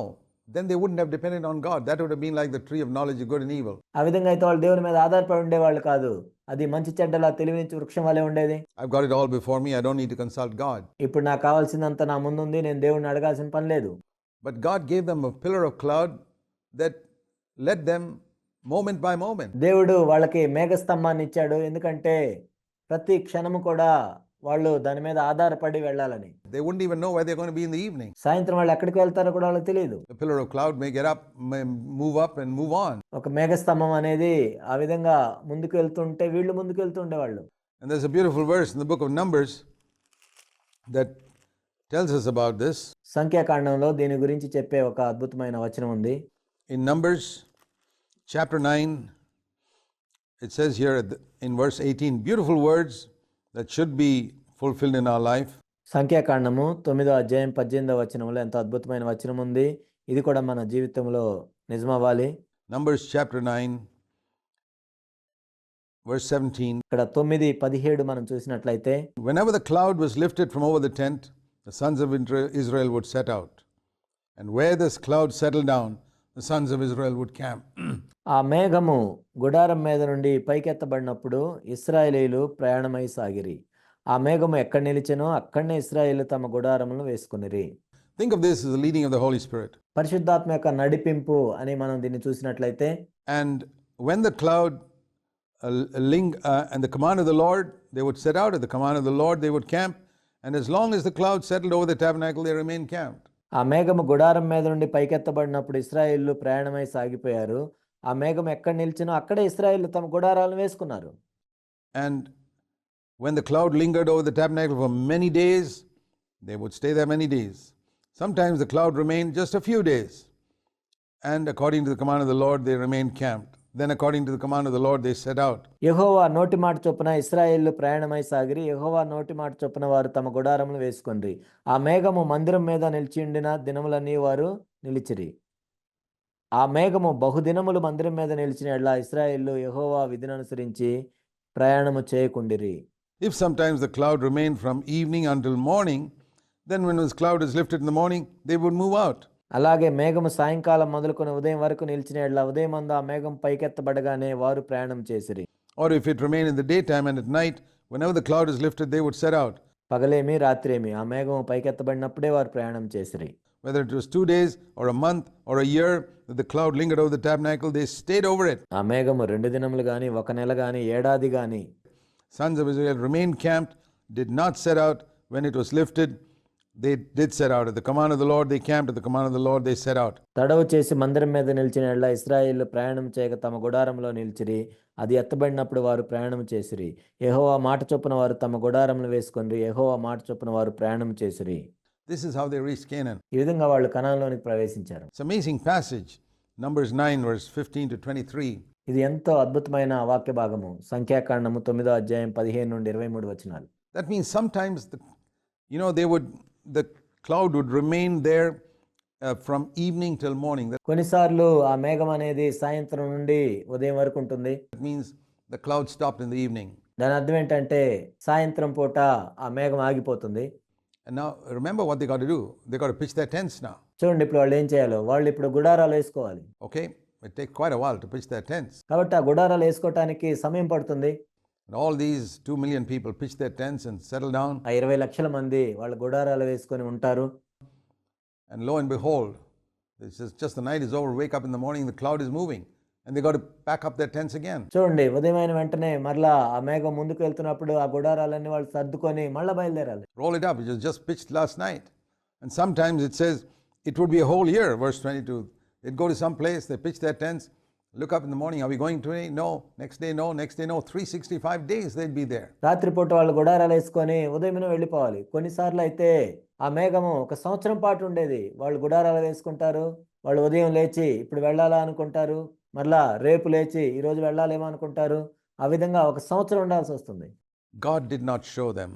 Speaker 1: then they wouldn't have depended on God. That would have been like the tree of knowledge of good and evil.
Speaker 2: ఆ విధంగా అయితే వాళ్ళు దేవుని మీద ఆధారపడి ఉండేవాళ్ళు కాదు. అది మంచి చెడ్డల తెలివించి వృక్షం వలె ఉండేది.
Speaker 1: I've got it all before me. I don't need to consult God.
Speaker 2: ఇప్పుడు నాకు కావాల్సిందంతా నా ముందుంది, నేను దేవుడిని అడగాల్సిన పని లేదు.
Speaker 1: But God gave them a pillar of cloud that led them moment by moment.
Speaker 2: దేవుడు వాళ్ళకి మేఘస్తంభాన్ని ఇచ్చాడు. ఎందుకంటే ప్రతి క్షణము కూడా వాళ్ళు దాని మీద ఆధారపడి వెళ్ళాలని.
Speaker 1: They wouldn't even know where they're going to be in the evening.
Speaker 2: సాయంత్రం వాళ్ళు ఎక్కడికి వెళ్తారో కూడా వాళ్ళకి తెలియదు.
Speaker 1: The pillar of cloud may get up, may move up and move on.
Speaker 2: ఒక మేఘస్తంభం అనేది ఆ విధంగా ముందుకు వెళ్తుంటే వీళ్ళు ముందుకు వెళ్తూ ఉండేవాళ్ళు.
Speaker 1: And there's a beautiful verse in the book of Numbers that tells us about this.
Speaker 2: సంఖ్యాకాండంలో దీని గురించి చెప్పే ఒక అద్భుతమైన వచనం ఉంది.
Speaker 1: In Numbers chapter 9, it says here in verse 18, beautiful words that should be fulfilled in our life.
Speaker 2: సంఖ్యాకాండము 9వ అధ్యాయం 18వ వచనంలో ఎంతో అద్భుతమైన వచనం ఉంది. ఇది కూడా మన జీవితంలో నిజమవ్వాలి.
Speaker 1: Numbers chapter 9 verse 17.
Speaker 2: ఇక్కడ 9:17 మనం చూసినట్లయితే,
Speaker 1: Whenever the cloud was lifted from over the tent, the sons of Israel would set out. And where this cloud settled down, the sons of Israel would camp.
Speaker 2: ఆ మేఘము గుడారం మీద నుండి పైకెత్తబడినప్పుడు ఇశ్రాయేలీయులు ప్రయాణమై సాగిరి. ఆ మేఘము ఎక్కడ నిలిచెనో అక్కడనే ఇశ్రాయేలు తమ గుడారములను వేసుకునిరి.
Speaker 1: Think of this as the leading of the Holy Spirit.
Speaker 2: పరిశుద్ధాత్మ యొక్క నడిపింపు అని మనం దీన్ని చూసినట్లయితే,
Speaker 1: And when the cloud and the command of the Lord, they would set out. At the command of the Lord, they would camp. And as long as the cloud settled over the tabernacle, they remained camped.
Speaker 2: ఆ మేఘము గుడారం మీద నుండి పైకెత్తబడినప్పుడు ఇశ్రాయేలు ప్రయాణమై సాగిపోయారు. ఆ మేఘం ఎక్కడ నిలిచినో అక్కడే ఇశ్రాయేలు తమ గుడారాలను వేసుకున్నారు.
Speaker 1: And when the cloud lingered over the tabernacle for many days, they would stay there many days. Sometimes the cloud remained just a few days. And according to the command of the Lord, they remained camped. Then according to the command of the Lord, they set out.
Speaker 2: యెహోవా నోటి మాట చొప్పున ఇశ్రాయేలు ప్రయాణమై సాగిరి. యెహోవా నోటి మాట చొప్పున వారు తమ గుడారములు వేసుకొనిరి. ఆ మేఘము మందిరం మీద నిలిచిండిన దినములన్నీ వారు నిలిచిరి. ఆ మేఘము బహుదినములు మందిరం మీద నిలిచిన ఎడల ఇశ్రాయేలు యెహోవా విధిని అనుసరించి ప్రయాణము చేయకుండిరి.
Speaker 1: If sometimes the cloud remained from evening until morning, then when this cloud is lifted in the morning, they would move out.
Speaker 2: అలాగే మేఘము సాయంకాలం మొదలుకొని ఉదయం వరకు నిలిచిన ఎడల ఉదయం అందు ఆ మేఘం పైకెత్తబడగానే వారు ప్రయాణం చేసిరి.
Speaker 1: Or if it remained in the daytime and at night, whenever the cloud is lifted, they would set out.
Speaker 2: పగలేమి రాత్రేమి ఆ మేఘము పైకెత్తబడినప్పుడే వారు ప్రయాణం చేసిరి.
Speaker 1: whether it was 2 days or a month or a year that the cloud lingered over the tabernacle, they stayed over it.
Speaker 2: ఆ మేఘము 2 దినములు గాని, 1 నెల గాని, ఏడాది గాని
Speaker 1: Sons of Israel remained camped, did not set out when it was lifted. They did set out. At the command of the Lord, they camped. At the command of the Lord, they set out.
Speaker 2: తడవు చేసి మందిరం మీద నిలిచిన యెడల ఇశ్రాయేలు ప్రయాణం చేయక తమ గుడారంలో నిలిచిరి. అది ఎత్తబడినప్పుడు వారు ప్రయాణం చేసిరి. యెహోవా మాట చొప్పున వారు తమ గుడారములు వేసుకొనిరి. యెహోవా మాట చొప్పున వారు ప్రయాణం చేసిరి.
Speaker 1: This is how they reached Canaan.
Speaker 2: ఈ విధంగా వాళ్ళు కనాన్లోనికి ప్రవేశించారు.
Speaker 1: It's an amazing passage. Numbers 9, verse 15 to 23.
Speaker 2: ఇది ఎంతో అద్భుతమైన వాక్య భాగము. సంఖ్యాకాండము 9వ అధ్యాయం 15 నుండి 23 వచనాలు.
Speaker 1: That means sometimes, the cloud would remain there from evening till morning.
Speaker 2: కొన్నిసార్లు ఆ మేఘం అనేది సాయంత్రం నుండి ఉదయం వరకు ఉంటుంది.
Speaker 1: That means the cloud stopped in the evening.
Speaker 2: దాని అర్థం ఏంటంటే సాయంత్రం పూట ఆ మేఘం ఆగిపోతుంది.
Speaker 1: And now remember what they got to do. They got to pitch their tents now.
Speaker 2: చూడండి ఇప్పుడు వాళ్ళు ఏం చేయాలో, వాళ్ళు ఇప్పుడు గుడారాలు వేసుకోవాలి.
Speaker 1: Okay? It takes quite a while to pitch their tents.
Speaker 2: కాబట్టి ఆ గుడారాలు వేసుకోవటానికి సమయం పడుతుంది.
Speaker 1: And all these 2 million people pitch their tents and settle down.
Speaker 2: ఆ 20 లక్షల మంది వాళ్ళ గుడారాలు వేసుకొని ఉంటారు.
Speaker 1: And lo and behold, this is just the night is over, wake up in the morning, the cloud is moving. And they got to pack up their tents again.
Speaker 2: చూడండి ఉదయమైన వెంటనే మరలా ఆ మేఘం ముందుకు వెళ్తున్నప్పుడు ఆ గుడారాలన్నీ వాళ్ళు సర్దుకొని మళ్ళీ బయలుదేరాలి.
Speaker 1: Roll it up. It was just pitched last night. And sometimes it says it would be a whole year, verse 22. They'd go to some place, they pitch their tents, look up in the morning, are we going today? No. Next day, no. Next day, no. 365 days they'd be there.
Speaker 2: రాత్రిపూట వాళ్ళు గుడారాలు వేసుకొని ఉదయమున వెళ్ళిపోవాలి. కొన్నిసార్లు అయితే ఆ మేఘము 1 సంవత్సరం పాటు ఉండేది. వాళ్ళు గుడారాలు వేసుకుంటారు, వాళ్ళు ఉదయం లేచి ఇప్పుడు వెళ్ళాలా అనుకుంటారు, మరలా రేపు లేచి ఈరోజు వెళ్ళాలేమో అనుకుంటారు. ఆ విధంగా 1 సంవత్సరం ఉండాల్సి వస్తుంది.
Speaker 1: God did not show them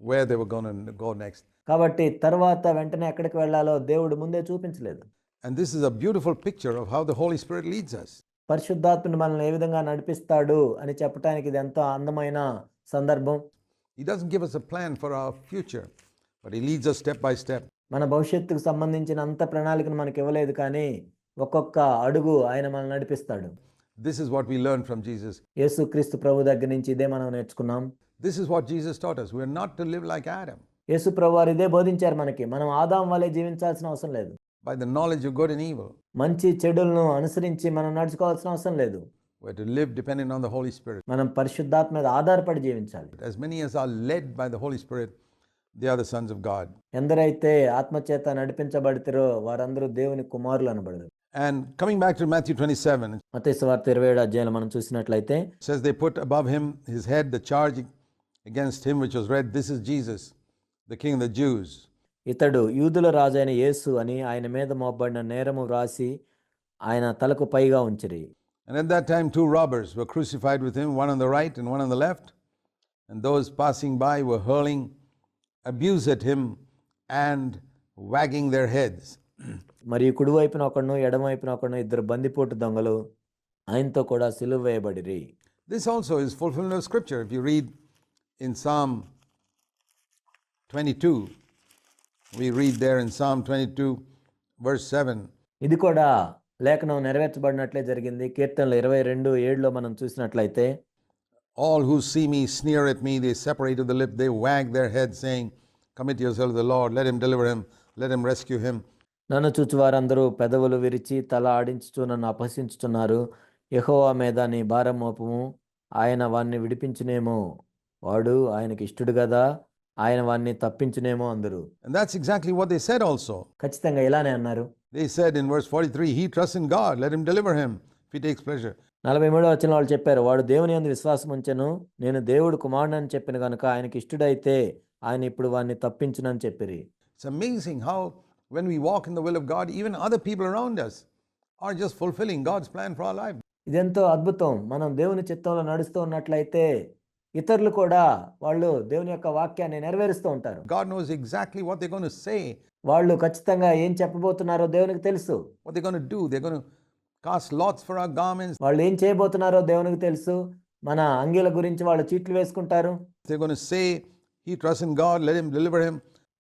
Speaker 1: where they were going to go next.
Speaker 2: కాబట్టి తర్వాత వెంటనే ఎక్కడికి వెళ్ళాలో దేవుడు ముందే చూపించలేదు.
Speaker 1: And this is a beautiful picture of how the Holy Spirit leads us.
Speaker 2: పరిశుద్ధాత్ముడు మనల్ని ఏ విధంగా నడిపిస్తాడు అని చెప్పడానికి ఇది ఎంతో అందమైన సందర్భం.
Speaker 1: He doesn't give us a plan for our future, but He leads us step by step.
Speaker 2: మన భవిష్యత్తుకు సంబంధించిన అంత ప్రణాళికను మనకి ఇవ్వలేదు, కానీ ఒక్కొక్క అడుగు ఆయన మనల్ని నడిపిస్తాడు.
Speaker 1: This is what we learned from Jesus.
Speaker 2: యేసుక్రీస్తు ప్రభు దగ్గర నుంచి ఇదే మనం నేర్చుకున్నాం.
Speaker 1: This is what Jesus taught us. We are not to live like Adam,
Speaker 2: యేసు ప్రభు వారు ఇదే బోధించారు మనకి. మనం ఆదాం వలె జీవించాల్సిన అవసరం లేదు.
Speaker 1: by the knowledge of good and evil.
Speaker 2: మంచి చెడులను అనుసరించి మనం నడుచుకోవాల్సిన అవసరం లేదు.
Speaker 1: We are to live dependent on the Holy Spirit.
Speaker 2: మనం పరిశుద్ధాత్మ మీద ఆధారపడి జీవించాలి.
Speaker 1: As many as are led by the Holy Spirit, they are the sons of God.
Speaker 2: ఎందరైతే ఆత్మచేత నడిపించబడతారో వారందరూ దేవుని కుమారులు అనబడతారు.
Speaker 1: And coming back to Matthew 27,
Speaker 2: మత్తయి సువార్త 27వ అధ్యాయంలో మనం చూసినట్లయితే
Speaker 1: it says they put above him his head the charge against him which was read, "This is Jesus, the King of the Jews."
Speaker 2: ఇతడు యూదుల రాజు అయిన యేసు అని ఆయన మీద మోపబడిన నేరము వ్రాసి ఆయన తలకు పైగా ఉంచిరి.
Speaker 1: And at that time 2 robbers were crucified with him, one on the right and one on the left. And those passing by were hurling abuse at him and wagging their heads.
Speaker 2: మరియు కుడివైపున ఒకడును ఎడమవైపున ఒకడును 2 బందిపోటు దొంగలు ఆయనతో కూడా సిలువ వేయబడిరి.
Speaker 1: This also is fulfillment of scripture. If you read in Psalm 22, we read there in Psalm 22 verse 7.
Speaker 2: ఇది కూడా లేఖనం నెరవేర్చబడినట్లే జరిగింది. కీర్తనలు 22:7లో మనం చూసినట్లయితే
Speaker 1: All who see me sneer at me, they separate of the lip, they wag their heads, saying, "Commit yourself to the Lord, let him deliver him, let him rescue him."
Speaker 2: నన్ను చూచి వారందరూ పెదవులు విరిచి తల ఆడించుచు నన్ను అపహసించుచున్నారు. యెహోవా మీద నీ భారం మోపము, ఆయన వాణ్ణి విడిపించునేమో, వాడు ఆయనకి ఇష్టడు గదా, ఆయన వాణ్ణి తప్పించునేమో అందరు.
Speaker 1: And that's exactly what they said also.
Speaker 2: ఖచ్చితంగా ఇలానే అన్నారు.
Speaker 1: They said in verse 43, "He trusts in God, let him deliver him if he takes pleasure."
Speaker 2: 43వ వచనంలో వాళ్ళు చెప్పారు, వాడు దేవుని యందు విశ్వాసం ఉంచెను, నేను దేవుడు కుమారుడని చెప్పిన కనుక ఆయనకి ఇష్టడైతే ఆయన ఇప్పుడు వాణ్ణి తప్పించునని చెప్పిరి.
Speaker 1: It's amazing how when we walk in the will of God, even other people around us are just fulfilling God's plan for our life.
Speaker 2: ఇదెంతో అద్భుతం. మనం దేవుని చిత్తంలో నడుస్తూ ఉన్నట్లయితే ఇతరులు కూడా వాళ్ళు దేవుని యొక్క వాక్యాన్ని నెరవేరుస్తూ ఉంటారు.
Speaker 1: God knows exactly what they're going to say,
Speaker 2: వాళ్ళు ఖచ్చితంగా ఏం చెప్పబోతున్నారో దేవునికి తెలుసు.
Speaker 1: what they're going to do. They're going to cast lots for our garments.
Speaker 2: వాళ్ళు ఏం చేయబోతున్నారో దేవునికి తెలుసు. మన అంగీల గురించి వాళ్ళు చీట్లు వేసుకుంటారు.
Speaker 1: They're going to say, "He trusts in God, let him deliver him."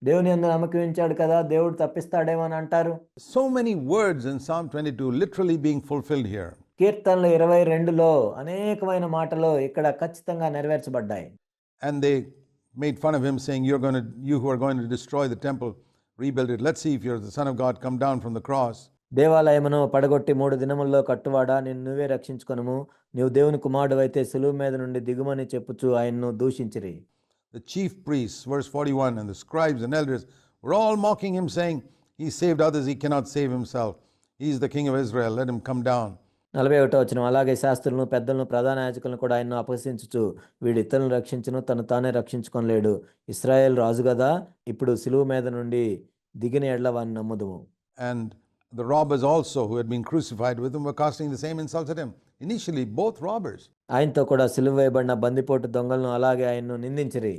Speaker 2: దేవుని యందు నమ్మకం ఉంచాడు కదా, దేవుడు తప్పిస్తాడేమో అని అంటారు.
Speaker 1: So many words in Psalm 22 literally being fulfilled here.
Speaker 2: కీర్తనలు 22లో అనేకమైన మాటలు ఇక్కడ ఖచ్చితంగా నెరవేర్చబడ్డాయి.
Speaker 1: And they made fun of him, saying, you who are going to destroy the temple, rebuild it. Let's see if you're the Son of God, come down from the cross.
Speaker 2: దేవాలయమును పడగొట్టి 3 దినముల్లో కట్టువాడా, నిన్ను నువ్వే రక్షించుకొనుము, నీవు దేవుని కుమారుడవైతే సులువు మీద నుండి దిగుమని చెప్పుచు ఆయన్ను దూషించిరి.
Speaker 1: The chief priests, verse 41, and the scribes and elders were all mocking him, saying, he saved others, he cannot save himself. He is the King of Israel, let him come down.
Speaker 2: 41వ వచనం. అలాగే శాస్త్రులను, పెద్దలను, ప్రధాన యాజకులను కూడా ఆయన్ను అపహసించుచు, వీడు ఇతరులను రక్షించును, తను తానే రక్షించుకొనలేడు. ఇశ్రాయేల్ రాజు గదా, ఇప్పుడు సిలువ మీద నుండి దిగిన ఎడ్ల వారిని నమ్ముదుము.
Speaker 1: And the robbers also, who had been crucified with him, were casting the same insults at him. Initially, both robbers.
Speaker 2: ఆయనతో కూడా సిలువ వేయబడిన బందిపోటు దొంగలను అలాగే ఆయన్ను నిందించిరి.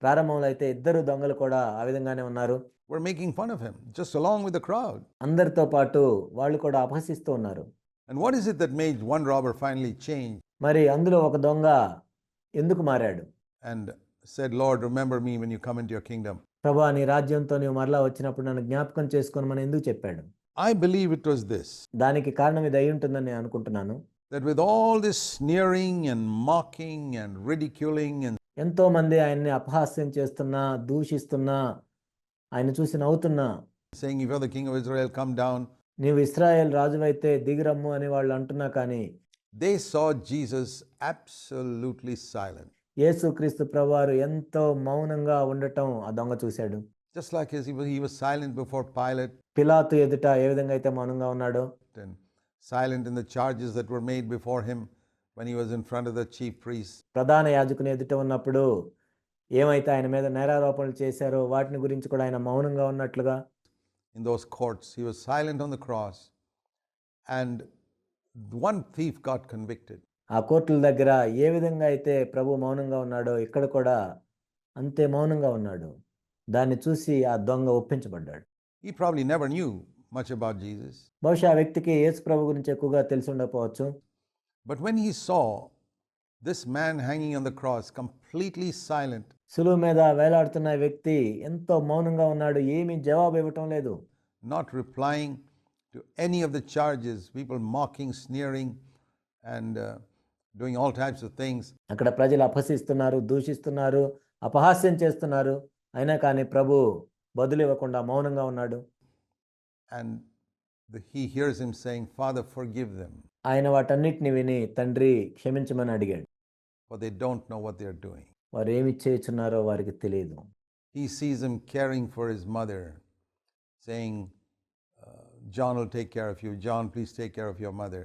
Speaker 2: ప్రారంభంలో అయితే ఇద్దరు దొంగలు కూడా ఆ విధంగానే ఉన్నారు.
Speaker 1: were making fun of him, just along with the crowd.
Speaker 2: అందరితో పాటు వాళ్ళు కూడా అపహసిస్తూ ఉన్నారు.
Speaker 1: And what is it that made one robber finally change
Speaker 2: మరి అందులో ఒక దొంగ ఎందుకు మారాడు?
Speaker 1: and said, Lord, remember me when you come into your kingdom?
Speaker 2: ప్రభువా, నీ రాజ్యంతో నీవు మరలా వచ్చినప్పుడు నన్ను జ్ఞాపకం చేసుకోమని ఎందుకు చెప్పాడు?
Speaker 1: I believe it was this,
Speaker 2: దానికి కారణం ఇది అయి ఉంటుందని నేను అనుకుంటున్నాను.
Speaker 1: that with all this sneering and mocking and ridiculing and
Speaker 2: ఎంతో మంది ఆయన్ని అపహాస్యం చేస్తున్నా, దూషిస్తున్నా, ఆయన చూసి నవ్వుతున్నా,
Speaker 1: saying, if you're the king of Israel, come down,
Speaker 2: నీవు ఇశ్రాయేల్ రాజువైతే దిగిరమ్ము అని వాళ్ళు అంటున్నా కానీ
Speaker 1: they saw Jesus absolutely silent.
Speaker 2: యేసుక్రీస్తు ప్రభువారు ఎంతో మౌనంగా ఉండటం ఆ దొంగ చూశాడు.
Speaker 1: Just like he was silent before Pilate
Speaker 2: పిలాతు ఎదుట ఏ విధంగా అయితే మౌనంగా ఉన్నాడో,
Speaker 1: and silent in the charges that were made before him when he was in front of the chief priests.
Speaker 2: ప్రధాన యాజకుని ఎదుట ఉన్నప్పుడు ఏమైతే ఆయన మీద నేరారోపణలు చేశారో వాటిని గురించి కూడా ఆయన మౌనంగా ఉన్నట్లుగా
Speaker 1: In those courts, he was silent on the cross, and one thief got convicted.
Speaker 2: ఆ కోర్టుల దగ్గర ఏ విధంగా అయితే ప్రభు మౌనంగా ఉన్నాడో ఇక్కడ కూడా అంతే మౌనంగా ఉన్నాడు. దాన్ని చూసి ఆ దొంగ ఒప్పించబడ్డాడు.
Speaker 1: He probably never knew much about Jesus,
Speaker 2: బహుశా ఆ వ్యక్తికి యేసు ప్రభు గురించి ఎక్కువగా తెలిసి ఉండకపోవచ్చు.
Speaker 1: but when he saw this man hanging on the cross, completely silent,
Speaker 2: సులువు మీద వేలాడుతున్న వ్యక్తి ఎంతో మౌనంగా ఉన్నాడు, ఏమీ జవాబు ఇవ్వటం లేదు.
Speaker 1: not replying to any of the charges, people mocking, sneering, and doing all types of things.
Speaker 2: అక్కడ ప్రజలు అపహసిస్తున్నారు, దూషిస్తున్నారు, అపహాస్యం చేస్తున్నారు. అయినా కానీ ప్రభు బదులు ఇవ్వకుండా మౌనంగా ఉన్నాడు.
Speaker 1: And he hears him saying, Father, forgive them,
Speaker 2: ఆయన వాటన్నిటిని విని తండ్రి క్షమించమని అడిగాడు.
Speaker 1: for they don't know what they are doing.
Speaker 2: వారు ఏమి చేస్తున్నారో వారికి తెలియదు.
Speaker 1: He sees him caring for his mother, saying, John will take care of you. John, please take care of your mother.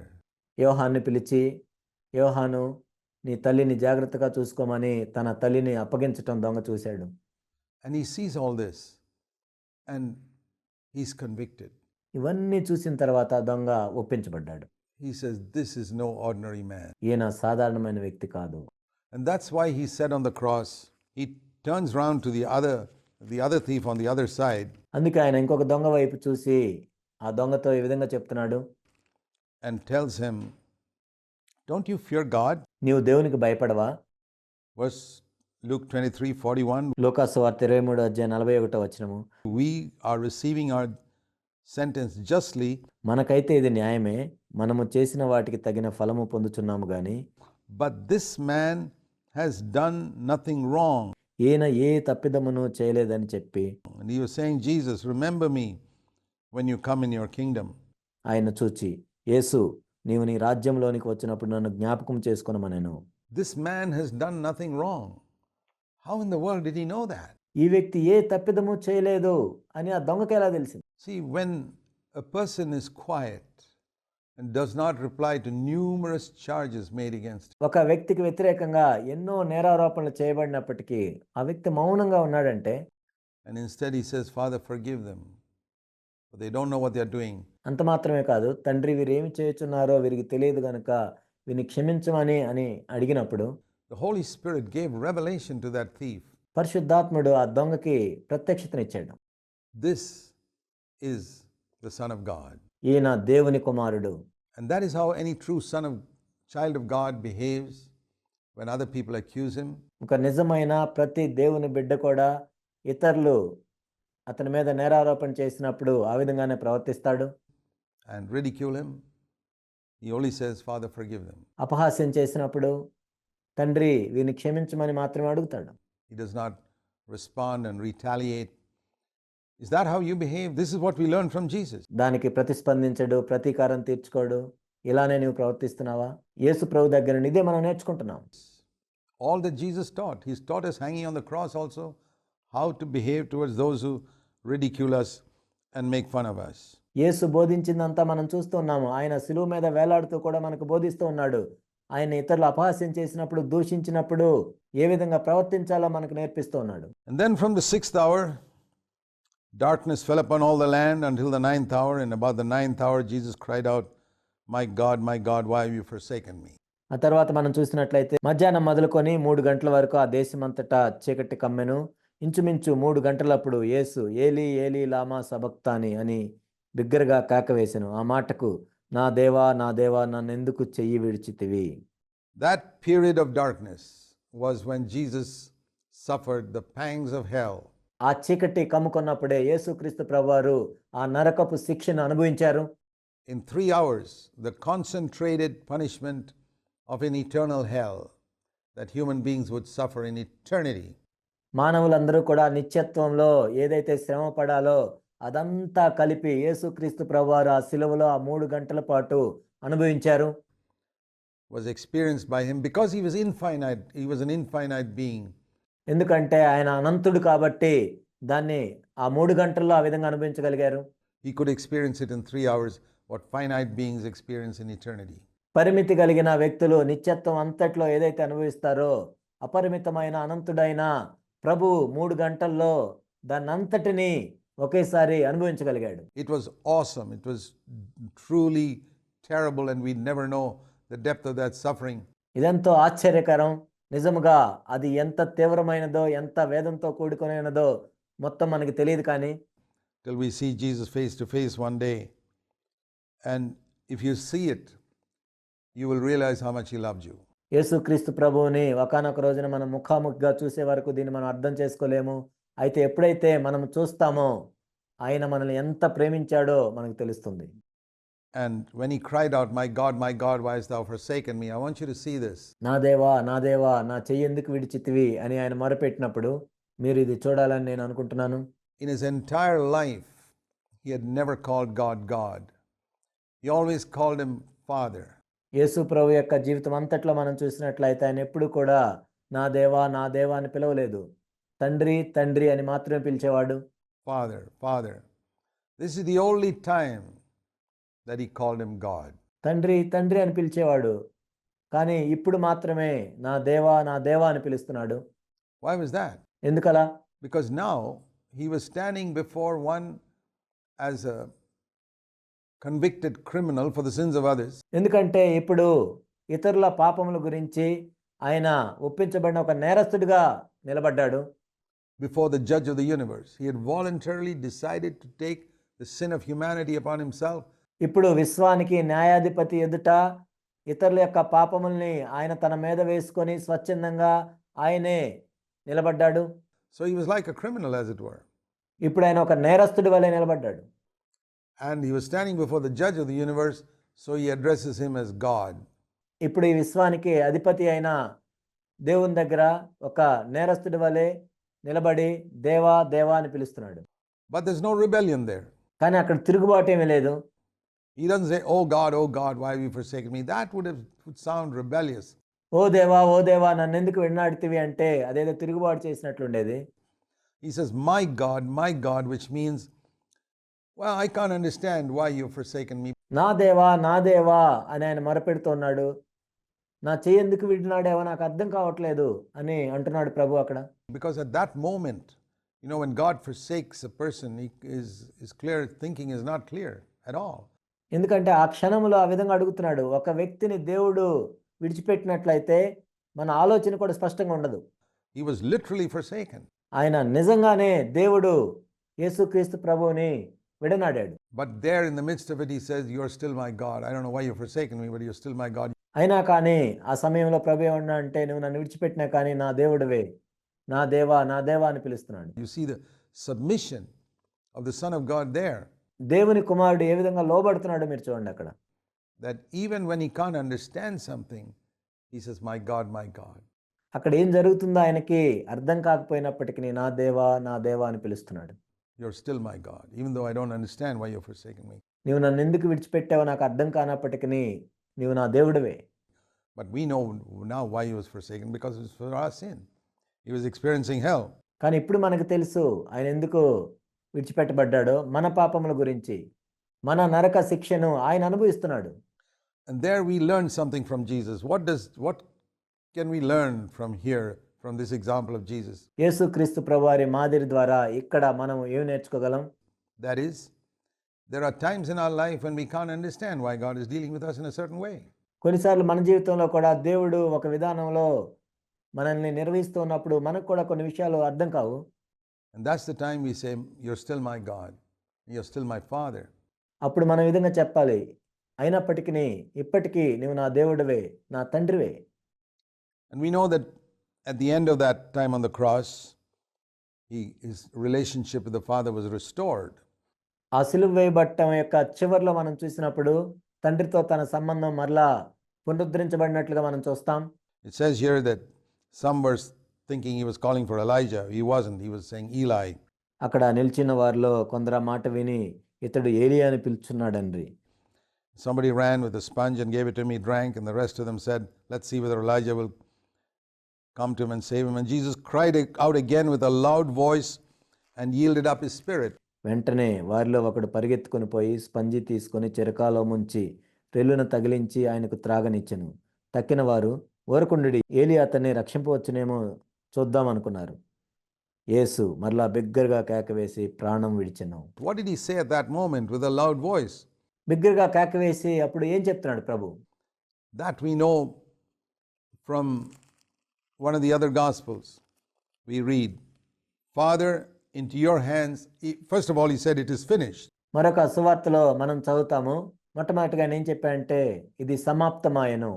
Speaker 2: యోహాన్ని పిలిచి, యోహాను నీ తల్లిని జాగ్రత్తగా చూసుకోమని తన తల్లిని అప్పగించటం దొంగ చూశాడు.
Speaker 1: And he sees all this and he's convicted.
Speaker 2: ఇవన్నీ చూసిన తర్వాత దొంగ ఒప్పించబడ్డాడు.
Speaker 1: He says, this is no ordinary man.
Speaker 2: ఈయన సాధారణమైన వ్యక్తి కాదు.
Speaker 1: And that's why he said on the cross, he turns round to the other thief on the other side
Speaker 2: అందుకే ఆయన ఇంకొక దొంగ వైపు చూసి ఆ దొంగతో ఈ విధంగా చెప్తున్నాడు,
Speaker 1: and tells him, don't you fear God?
Speaker 2: నీవు దేవునికి భయపడవా?
Speaker 1: Verse Luke 23:41,
Speaker 2: లూకాసు వార్త 23:41 వచనము.
Speaker 1: we are receiving our sentence justly,
Speaker 2: మనకైతే ఇది న్యాయమే, మనము చేసిన వాటికి తగిన ఫలము పొందుచున్నాము గాని
Speaker 1: but this man has done nothing wrong.
Speaker 2: ఈయన ఏ తప్పిదమును చేయలేదని చెప్పి
Speaker 1: And he was saying, Jesus, remember me when you come in your kingdom.
Speaker 2: ఆయన చూచి, యేసు నీవు నీ రాజ్యంలోనికి వచ్చినప్పుడు నన్ను జ్ఞాపకం చేసుకొనమనెను.
Speaker 1: This man has done nothing wrong. How in the world did he know that?
Speaker 2: ఈ వ్యక్తి ఏ తప్పిదము చేయలేదు అని ఆ దొంగకి ఎలా తెలిసింది?
Speaker 1: See, when a person is quiet and does not reply to numerous charges made against him,
Speaker 2: ఒక వ్యక్తికి వ్యతిరేకంగా ఎన్నో నేరారోపణలు చేయబడినప్పటికీ ఆ వ్యక్తి మౌనంగా ఉన్నాడంటే,
Speaker 1: and instead he says, Father, forgive them, for they don't know what they are doing.
Speaker 2: అంత మాత్రమే కాదు, తండ్రి వీరేమి చేయుచున్నారో వీరికి తెలియదు గనుక వీరిని క్షమించమని అని అడిగినప్పుడు
Speaker 1: The Holy Spirit gave revelation to that thief.
Speaker 2: పరిశుద్ధాత్ముడు ఆ దొంగకి ప్రత్యక్షతనిచ్చాడు.
Speaker 1: This is the Son of God.
Speaker 2: ఈయన దేవుని కుమారుడు.
Speaker 1: And that is how any true child of God behaves when other people accuse him.
Speaker 2: ఒక నిజమైన ప్రతి దేవుని బిడ్డ కూడా ఇతరులు అతని మీద నేరారోపణ చేసినప్పుడు ఆ విధంగానే ప్రవర్తిస్తాడు.
Speaker 1: And ridicule him. He only says, Father, forgive them.
Speaker 2: అపహాస్యం చేసినప్పుడు తండ్రి వీరిని క్షమించమని మాత్రమే అడుగుతాడు.
Speaker 1: He does not respond and retaliate. Is that how you behave? This is what we learn from Jesus.
Speaker 2: దానికి ప్రతిస్పందించడు, ప్రతీకారం తీర్చుకోడు. ఇలానే నీవు ప్రవర్తిస్తున్నావా? యేసు ప్రభు దగ్గర నుండి ఇదే మనం నేర్చుకుంటున్నాం.
Speaker 1: All that Jesus taught. He's taught us hanging on the cross also how to behave towards those who ridicule us and make fun of us.
Speaker 2: యేసు బోధించిందంతా మనం చూస్తూ ఉన్నాము. ఆయన శిలువ మీద వేలాడుతూ కూడా మనకు బోధిస్తూ ఉన్నాడు. ఆయన ఇతరులు అపహాస్యం చేసినప్పుడు, దూషించినప్పుడు ఏ విధంగా ప్రవర్తించాలో మనకు నేర్పిస్తూ ఉన్నాడు.
Speaker 1: And then from the 6th hour, darkness fell upon all the land until the 9th hour. And about the 9th hour, Jesus cried out, my God, why have you forsaken me?
Speaker 2: ఆ తర్వాత మనం చూసినట్లయితే మధ్యాహ్నం మొదలుకొని 3 గంటల వరకు ఆ దేశమంతటా చీకటి కమ్మెను. ఇంచుమించు 3 గంటలప్పుడు యేసు ఏలీ ఏలీ లామా సబక్తాని అని బిగ్గరగా కేక వేసెను. ఆ మాటకు నా దేవా నన్నెందుకు చెయ్యి విడిచితివి?
Speaker 1: That period of darkness was when Jesus suffered the pangs of hell.
Speaker 2: ఆ చీకటి కమ్ముకున్నప్పుడే యేసుక్రీస్తు ప్రభువారు ఆ నరకపు శిక్షను అనుభవించారు.
Speaker 1: In 3 hours, the concentrated punishment of an eternal hell that human beings would suffer in eternity.
Speaker 2: మానవులందరూ కూడా నిత్యత్వంలో ఏదైతే శ్రమ పడాలో అదంతా కలిపి యేసుక్రీస్తు ప్రభువారు ఆ శిలువలో ఆ 3 గంటల పాటు అనుభవించారు.
Speaker 1: Was experienced by him because he was infinite. He was an infinite being.
Speaker 2: ఎందుకంటే ఆయన అనంతుడు కాబట్టి దాన్ని ఆ 3 గంటల్లో ఆ విధంగా అనుభవించగలిగారు.
Speaker 1: He could experience it in 3 hours what finite beings experience in eternity.
Speaker 2: పరిమితి కలిగిన వ్యక్తులు నిత్యత్వం అంతట్లో ఏదైతే అనుభవిస్తారో అపరిమితమైన అనంతుడైన ప్రభు 3 గంటల్లో దాన్నంతటిని ఒకేసారి అనుభవించగలిగాడు.
Speaker 1: It was awesome. It was truly terrible, and we'd never know the depth of that suffering.
Speaker 2: ఇదెంతో ఆశ్చర్యకరం. నిజముగా అది ఎంత తీవ్రమైనదో, ఎంత వేదంతో కూడుకునేనదో మొత్తం మనకి తెలియదు. కానీ
Speaker 1: Till we see Jesus face to face one day. And if you see it, you will realize how much he loved you.
Speaker 2: యేసుక్రీస్తు ప్రభువుని ఒకానొక రోజున మనం ముఖాముఖిగా చూసే వరకు దీన్ని మనం అర్థం చేసుకోలేము. అయితే ఎప్పుడైతే మనం చూస్తామో ఆయన మనల్ని ఎంత ప్రేమించాడో మనకు తెలుస్తుంది.
Speaker 1: And when he cried out, my God, why hast thou forsaken me? I want you to see this.
Speaker 2: నా దేవా నా చెయ్యి ఎందుకు విడిచితివి అని ఆయన మొరపెట్టినప్పుడు మీరు ఇది చూడాలని నేను అనుకుంటున్నాను.
Speaker 1: In his entire life, he had never called God. He always called him Father.
Speaker 2: యేసు ప్రభు యొక్క జీవితం అంతట్లో మనం చూసినట్లయితే ఆయన ఎప్పుడు కూడా నా దేవా అని పిలవలేదు. తండ్రి అని మాత్రమే పిలిచేవాడు.
Speaker 1: Father. This is the only time that he called him God.
Speaker 2: తండ్రి అని పిలిచేవాడు. కానీ ఇప్పుడు మాత్రమే నా దేవా అని పిలుస్తున్నాడు.
Speaker 1: Why was that?
Speaker 2: ఎందుకలా?
Speaker 1: Because now he was standing before one as a convicted criminal for the sins of others.
Speaker 2: ఎందుకంటే ఇప్పుడు ఇతరుల పాపముల గురించి ఆయన ఒప్పించబడిన ఒక నేరస్తుడిగా నిలబడ్డాడు.
Speaker 1: Before the judge of the universe, he had voluntarily decided to take the sin of humanity upon himself.
Speaker 2: ఇప్పుడు విశ్వానికి న్యాయాధిపతి ఎదుట ఇతరుల యొక్క పాపముల్ని ఆయన తన మీద వేసుకొని స్వచ్ఛందంగా ఆయనే నిలబడ్డాడు.
Speaker 1: So he was like a criminal, as it were.
Speaker 2: ఇప్పుడు ఆయన ఒక నేరస్తుడి వలె నిలబడ్డాడు.
Speaker 1: And he was standing before the judge of the universe, so he addresses him as God.
Speaker 2: ఇప్పుడు ఈ విశ్వానికి అధిపతి అయిన దేవుని దగ్గర ఒక నేరస్తుడి వలె నిలబడి దేవా అని పిలుస్తున్నాడు.
Speaker 1: But there's no rebellion there.
Speaker 2: కానీ అక్కడ తిరుగుబాటు ఏమీ లేదు.
Speaker 1: He doesn't say, oh God, why have you forsaken me? That would sound rebellious.
Speaker 2: ఓ దేవా నన్ను ఎందుకు విన్నాడితివి అంటే అదేదో తిరుగుబాటు చేసినట్లుండేది.
Speaker 1: He says, my God, which means, well, I can't understand why you've forsaken me.
Speaker 2: నా దేవా అని ఆయన మొరపెడుతున్నాడు. నా చెయ్యి ఎందుకు విడినాడేవో నాకు అర్థం కావట్లేదు అని అంటున్నాడు ప్రభు అక్కడ.
Speaker 1: Because at that moment, when God forsakes a person, his clear thinking is not clear at all.
Speaker 2: ఎందుకంటే ఆ క్షణంలో ఆ విధంగా అడుగుతున్నాడు. ఒక వ్యక్తిని దేవుడు విడిచిపెట్టినట్లయితే మన ఆలోచన కూడా స్పష్టంగా ఉండదు.
Speaker 1: He was literally forsaken.
Speaker 2: ఆయన నిజంగానే దేవుడు యేసుక్రీస్తు ప్రభువుని విడనాడాడు.
Speaker 1: But there in the midst of it, he says, you are still my God. I don't know why you've forsaken me, but you're still my God.
Speaker 2: అయినా కానీ ఆ సమయంలో ప్రభు ఏమన్నా అంటే నువ్వు నన్ను విడిచిపెట్టినా కానీ నా దేవుడివే, నా దేవా అని పిలుస్తున్నాడు.
Speaker 1: You see the submission of the Son of God there.
Speaker 2: దేవుని కుమారుడు ఏ విధంగా లోబడుతున్నాడో మీరు చూడండి అక్కడ.
Speaker 1: That even when he can't understand something, he says, my God. అక్కడ
Speaker 2: ఏం జరుగుతుందో ఆయనకి అర్థం కాకపోయినప్పటికీ నా దేవా అని పిలుస్తున్నాడు.
Speaker 1: you're still my God, even though I don't understand why you're forsaking me.
Speaker 2: నీవు నన్ను ఎందుకు విడిచిపెట్టావో నాకు అర్థం కానప్పటికీ నీవు నా దేవుడివే.
Speaker 1: But we know now why he was forsaken, because it was for our sin. He was experiencing hell.
Speaker 2: కానీ ఇప్పుడు మనకు తెలుసు ఆయన ఎందుకు విడిచిపెట్టబడ్డాడో, మన పాపముల గురించి, మన నరక శిక్షను ఆయన అనుభవిస్తున్నాడు.
Speaker 1: And there we learn something from Jesus. What can we learn from here, from this example of Jesus?
Speaker 2: యేసుక్రీస్తు ప్రభువారి మాదిరి ద్వారా ఇక్కడ మనం ఏం నేర్చుకోగలం?
Speaker 1: That is, there are times in our life when we can't understand why God is dealing with us in a certain way.
Speaker 2: కొన్నిసార్లు మన జీవితంలో కూడా దేవుడు ఒక విధానంలో మనల్ని నిర్వహిస్తూ ఉన్నప్పుడు మనకు కూడా కొన్ని విషయాలు అర్థం కావు.
Speaker 1: And that's the time we say, you're still my God, you're still my Father.
Speaker 2: అప్పుడు మనం ఈ విధంగా చెప్పాలి, అయినప్పటికీ ఇప్పటికీ నీవు నా దేవుడివే, నా తండ్రివే.
Speaker 1: And we know that at the end of that time on the cross, his relationship with the Father was restored.
Speaker 2: ఆ సిలువ వేయబడటం యొక్క చివర్లో మనం చూసినప్పుడు తండ్రితో తన సంబంధం మరలా పునరుద్ధరించబడినట్లుగా మనం చూస్తాం.
Speaker 1: It says here that some were thinking he was calling for Elijah. He wasn't. He was saying Eli.
Speaker 2: అక్కడ నిలిచిన వారిలో కొందరు ఆ మాట విని ఇతడు ఏలియా అని పిలుచున్నాడండి.
Speaker 1: Somebody ran with a sponge and gave it to him. He drank, and the rest of them said, let's see whether Elijah will come to him and save him. And Jesus cried out again with a loud voice and yielded up his spirit.
Speaker 2: వెంటనే వారిలో ఒకడు పరిగెత్తుకొని పోయి స్పంజి తీసుకొని చెరకాలో ముంచి రెల్లున తగిలించి ఆయనకు త్రాగనిచ్చెను. తక్కిన వారు ఊరకుండుడి, ఏలియా అతన్ని రక్షింపవచ్చునేమో చూద్దాం అనుకున్నారు. యేసు మరలా బిగ్గరగా కేకవేసి ప్రాణం విడిచెను.
Speaker 1: What did he say at that moment with a loud voice?
Speaker 2: బిగ్గరగా కేకవేసి అప్పుడు ఏం చెప్తున్నాడు ప్రభు?
Speaker 1: That we know from one of the other Gospels. We read, Father, into your hands. First of all, he said, it is finished.
Speaker 2: మరొక సువార్తలో మనం చదువుతాము, మొట్టమొదటిగా ఏం చెప్పాడంటే ఇది సమాప్తమాయెను.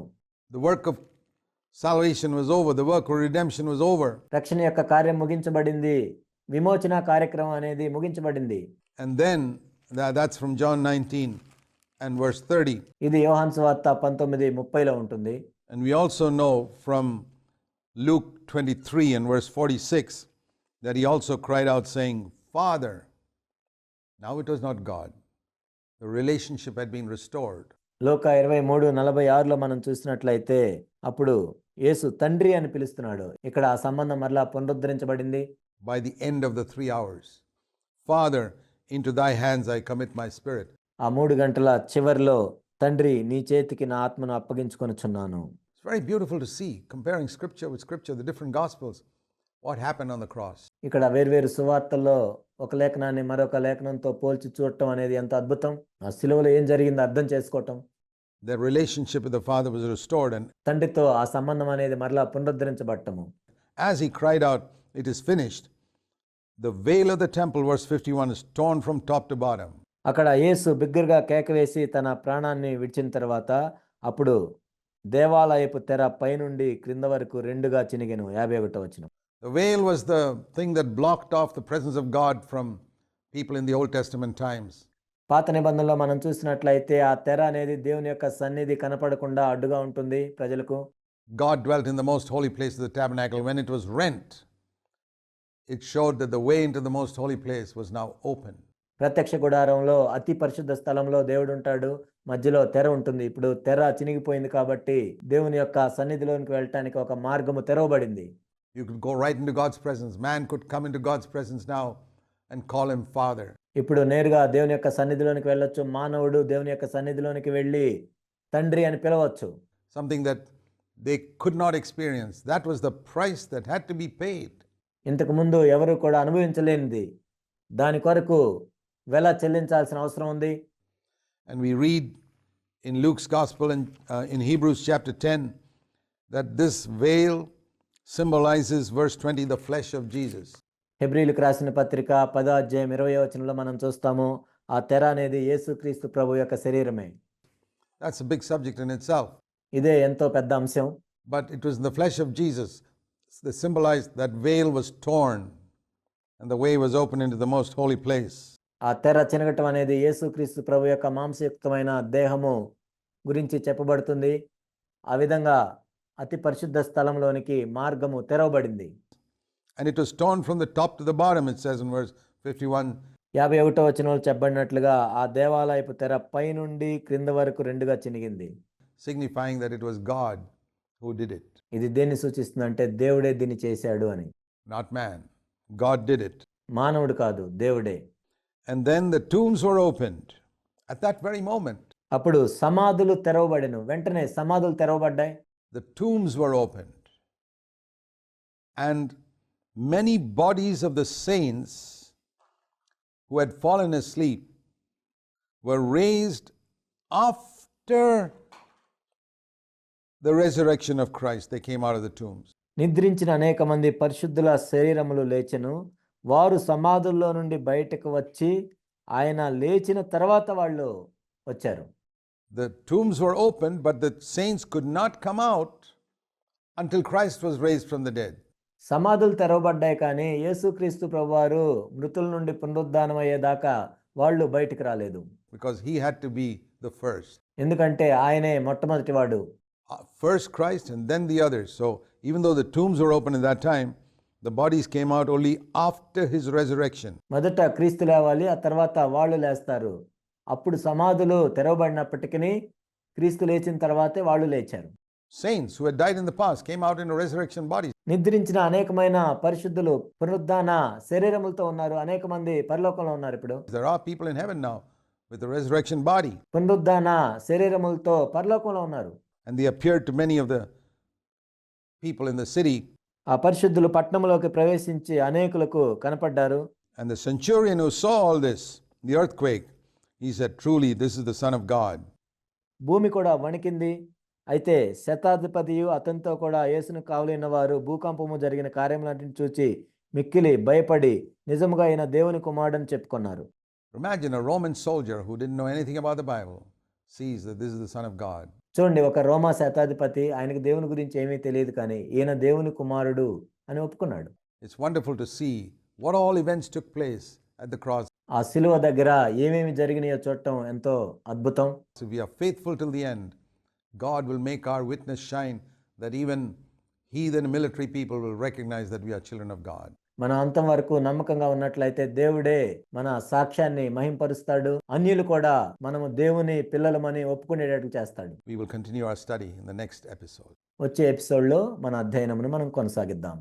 Speaker 1: The work of salvation was over. The work of redemption was over.
Speaker 2: రక్షణ యొక్క కార్యం ముగించబడింది, విమోచన కార్యక్రమం అనేది ముగించబడింది.
Speaker 1: And then that's from John 19 and verse 30.
Speaker 2: ఇది యోహాను సువార్త 19:30లో ఉంటుంది.
Speaker 1: And we also know from Luke 23 and verse 46 that he also cried out saying, Father. Now it was not God. The relationship had been restored.
Speaker 2: లోక 23:46లో మనం చూసినట్లయితే అప్పుడు యేసు తండ్రి అని పిలుస్తున్నాడు. ఇక్కడ ఆ సంబంధం మరలా పునరుద్ధరించబడింది.
Speaker 1: By the end of the 3 hours, Father, into thy hands I commit my spirit.
Speaker 2: ఆ 3 గంటల చివర్లో తండ్రి నీ చేతికి నా ఆత్మను అప్పగించుకొనుచున్నాను.
Speaker 1: It's very beautiful to see, comparing scripture with scripture, the different gospels, what happened on the cross.
Speaker 2: ఇక్కడ వేర్వేరు సువార్తల్లో ఒక లేఖనాన్ని మరొక లేఖనంతో పోల్చి చూడటం అనేది ఎంత అద్భుతం. ఆ సిలువలో ఏం జరిగిందో అర్థం చేసుకోవటం.
Speaker 1: Their relationship with the Father was restored, and
Speaker 2: తండ్రితో ఆ సంబంధం అనేది మరలా పునరుద్ధరించబడటము.
Speaker 1: as he cried out, it is finished, the veil of the temple, verse 51, is torn from top to bottom.
Speaker 2: అక్కడ యేసు బిగ్గరగా కేకవేసి తన ప్రాణాన్ని విడిచిన తర్వాత అప్పుడు దేవాలయపు తెర పైనుండి క్రింద వరకు రెండుగా చినిగెను. 51వ వచనం.
Speaker 1: The veil was the thing that blocked off the presence of God from people in the Old Testament times.
Speaker 2: పాత నిబంధనలో మనం చూసినట్లయితే ఆ తెర అనేది దేవుని యొక్క సన్నిధి కనపడకుండా అడ్డుగా ఉంటుంది ప్రజలకు.
Speaker 1: God dwelt in the most holy place of the tabernacle. When it was rent, it showed that the way into the most holy place was now open.
Speaker 2: ప్రత్యక్ష గుడారంలో అతి పరిశుద్ధ స్థలంలో దేవుడు ఉంటాడు, మధ్యలో తెర ఉంటుంది. ఇప్పుడు తెర చినిగిపోయింది కాబట్టి దేవుని యొక్క సన్నిధిలోనికి వెళ్ళటానికి ఒక మార్గము తెరవబడింది.
Speaker 1: You could go right into God's presence. Man could come into God's presence now and call him Father.
Speaker 2: ఇప్పుడు నేరుగా దేవుని యొక్క సన్నిధిలోనికి వెళ్ళొచ్చు. మానవుడు దేవుని యొక్క సన్నిధిలోనికి వెళ్ళి తండ్రి అని పిలవచ్చు.
Speaker 1: Something that they could not experience. That was the price that had to be paid.
Speaker 2: ఇంతకు ముందు ఎవరు కూడా అనుభవించలేనిది, దాని కొరకు వెల చెల్లించాల్సిన అవసరం ఉంది.
Speaker 1: And we read in Luke's Gospel and in Hebrews chapter 10 that this veil symbolizes, verse 20, the flesh of Jesus.
Speaker 2: హెబ్రీయులకు రాసిన పత్రిక 10:20వ వచనంలో మనం చూస్తాము ఆ తెర అనేది యేసుక్రీస్తు ప్రభు యొక్క శరీరమే.
Speaker 1: That's a big subject in itself.
Speaker 2: ఇదే ఎంతో పెద్ద అంశం.
Speaker 1: But it was in the flesh of Jesus that symbolized that veil was torn and the way was opened into the most holy place.
Speaker 2: ఆ తెర చినగటం అనేది యేసుక్రీస్తు ప్రభు యొక్క మాంసయుక్తమైన దేహము గురించి చెప్పబడుతుంది. ఆ విధంగా అతి పరిశుద్ధ స్థలంలోనికి మార్గము తెరవబడింది.
Speaker 1: And it was torn from the top to the bottom, it says in verse 51.
Speaker 2: 51వ వచనంలో చెప్పబడినట్లుగా ఆ దేవాలయపు తెర పైనుండి క్రింద వరకు రెండుగా చినిగింది.
Speaker 1: signifying that it was God who did it,
Speaker 2: ఇది దేన్ని సూచిస్తుందంటే దేవుడే దీన్ని చేశాడు అని.
Speaker 1: not man. God did it.
Speaker 2: మానవుడు కాదు, దేవుడే.
Speaker 1: And then the tombs were opened at that very moment.
Speaker 2: అప్పుడు సమాధులు తెరవబడెను. వెంటనే సమాధులు తెరవబడ్డాయి.
Speaker 1: The tombs were opened, and many bodies of the saints who had fallen asleep were raised after the resurrection of Christ. They came out of the tombs.
Speaker 2: నిద్రించిన అనేక మంది పరిశుద్ధుల శరీరములు లేచెను. వారు సమాధుల్లో నుండి బయటకు వచ్చి ఆయన లేచిన తర్వాత వాళ్ళు వచ్చారు.
Speaker 1: The tombs were opened, but the saints could not come out until Christ was raised from the dead.
Speaker 2: సమాధులు తెరవబడ్డాయి, కానీ యేసుక్రీస్తు ప్రభువారు మృతుల నుండి పునరుద్ధానం అయ్యేదాకా వాళ్ళు బయటికి రాలేదు.
Speaker 1: Because he had to be the first.
Speaker 2: ఎందుకంటే ఆయనే మొట్టమొదటివాడు.
Speaker 1: First Christ and then the others. So even though the tombs were open at that time, the bodies came out only after his resurrection.
Speaker 2: మొదట క్రీస్తు లేవాలి, ఆ తర్వాత వాళ్ళు లేస్తారు. అప్పుడు సమాధులు తెరవబడినప్పటికీ క్రీస్తు లేచిన తర్వాతే వాళ్ళు లేచారు.
Speaker 1: Saints who had died in the past came out in a resurrection bodies.
Speaker 2: నిద్రించిన అనేకమైన పరిశుద్ధులు పునరుద్ధాన శరీరములతో ఉన్నారు. అనేక మంది పరలోకంలో ఉన్నారు. ఇప్పుడు
Speaker 1: There are people in heaven now with a resurrection body.
Speaker 2: పునరుద్ధాన శరీరములతో పరలోకంలో ఉన్నారు.
Speaker 1: And they appeared to many of the people in the city.
Speaker 2: ఆ పరిశుద్ధులు పట్టణంలోకి ప్రవేశించి అనేకులకు కనపడ్డారు.
Speaker 1: And the centurion who saw all this, the earthquake, he said, "Truly, this is the Son of God."
Speaker 2: భూమి కూడా వణికింది. అయితే శతాధిపతియు అతనితో కూడా యేసును కావలిన వారు భూకంపము జరిగిన కార్యములన్నిటిని చూచి మిక్కిలి భయపడి నిజముగా అయిన దేవుని కుమారుడని చెప్పుకున్నారు.
Speaker 1: Imagine a Roman soldier who didn't know anything about the Bible sees that this is the Son of God.
Speaker 2: చూడండి, ఒక రోమా శతాధిపతి, ఆయనకు దేవుని గురించి ఏమీ తెలియదు, కానీ ఈయన దేవుని కుమారుడు అని ఒప్పుకున్నాడు.
Speaker 1: It's wonderful to see what all events took place at the cross.
Speaker 2: ఆ శిలువ దగ్గర ఏమేమి జరిగినాయో చూడటం ఎంతో అద్భుతం.
Speaker 1: If we are faithful till the end, God will make our witness shine, that even heathen military people will recognize that we are children of God.
Speaker 2: మన అంతం వరకు నమ్మకంగా ఉన్నట్లయితే దేవుడే మన సాక్ష్యాన్ని మహింపరుస్తాడు. అన్యులు కూడా మనము దేవుని పిల్లలమని ఒప్పుకునేటట్లు చేస్తాడు.
Speaker 1: We will continue our study in the next episode.
Speaker 2: వచ్చే ఎపిసోడ్లో మన అధ్యయనమును మనం కొనసాగిద్దాం.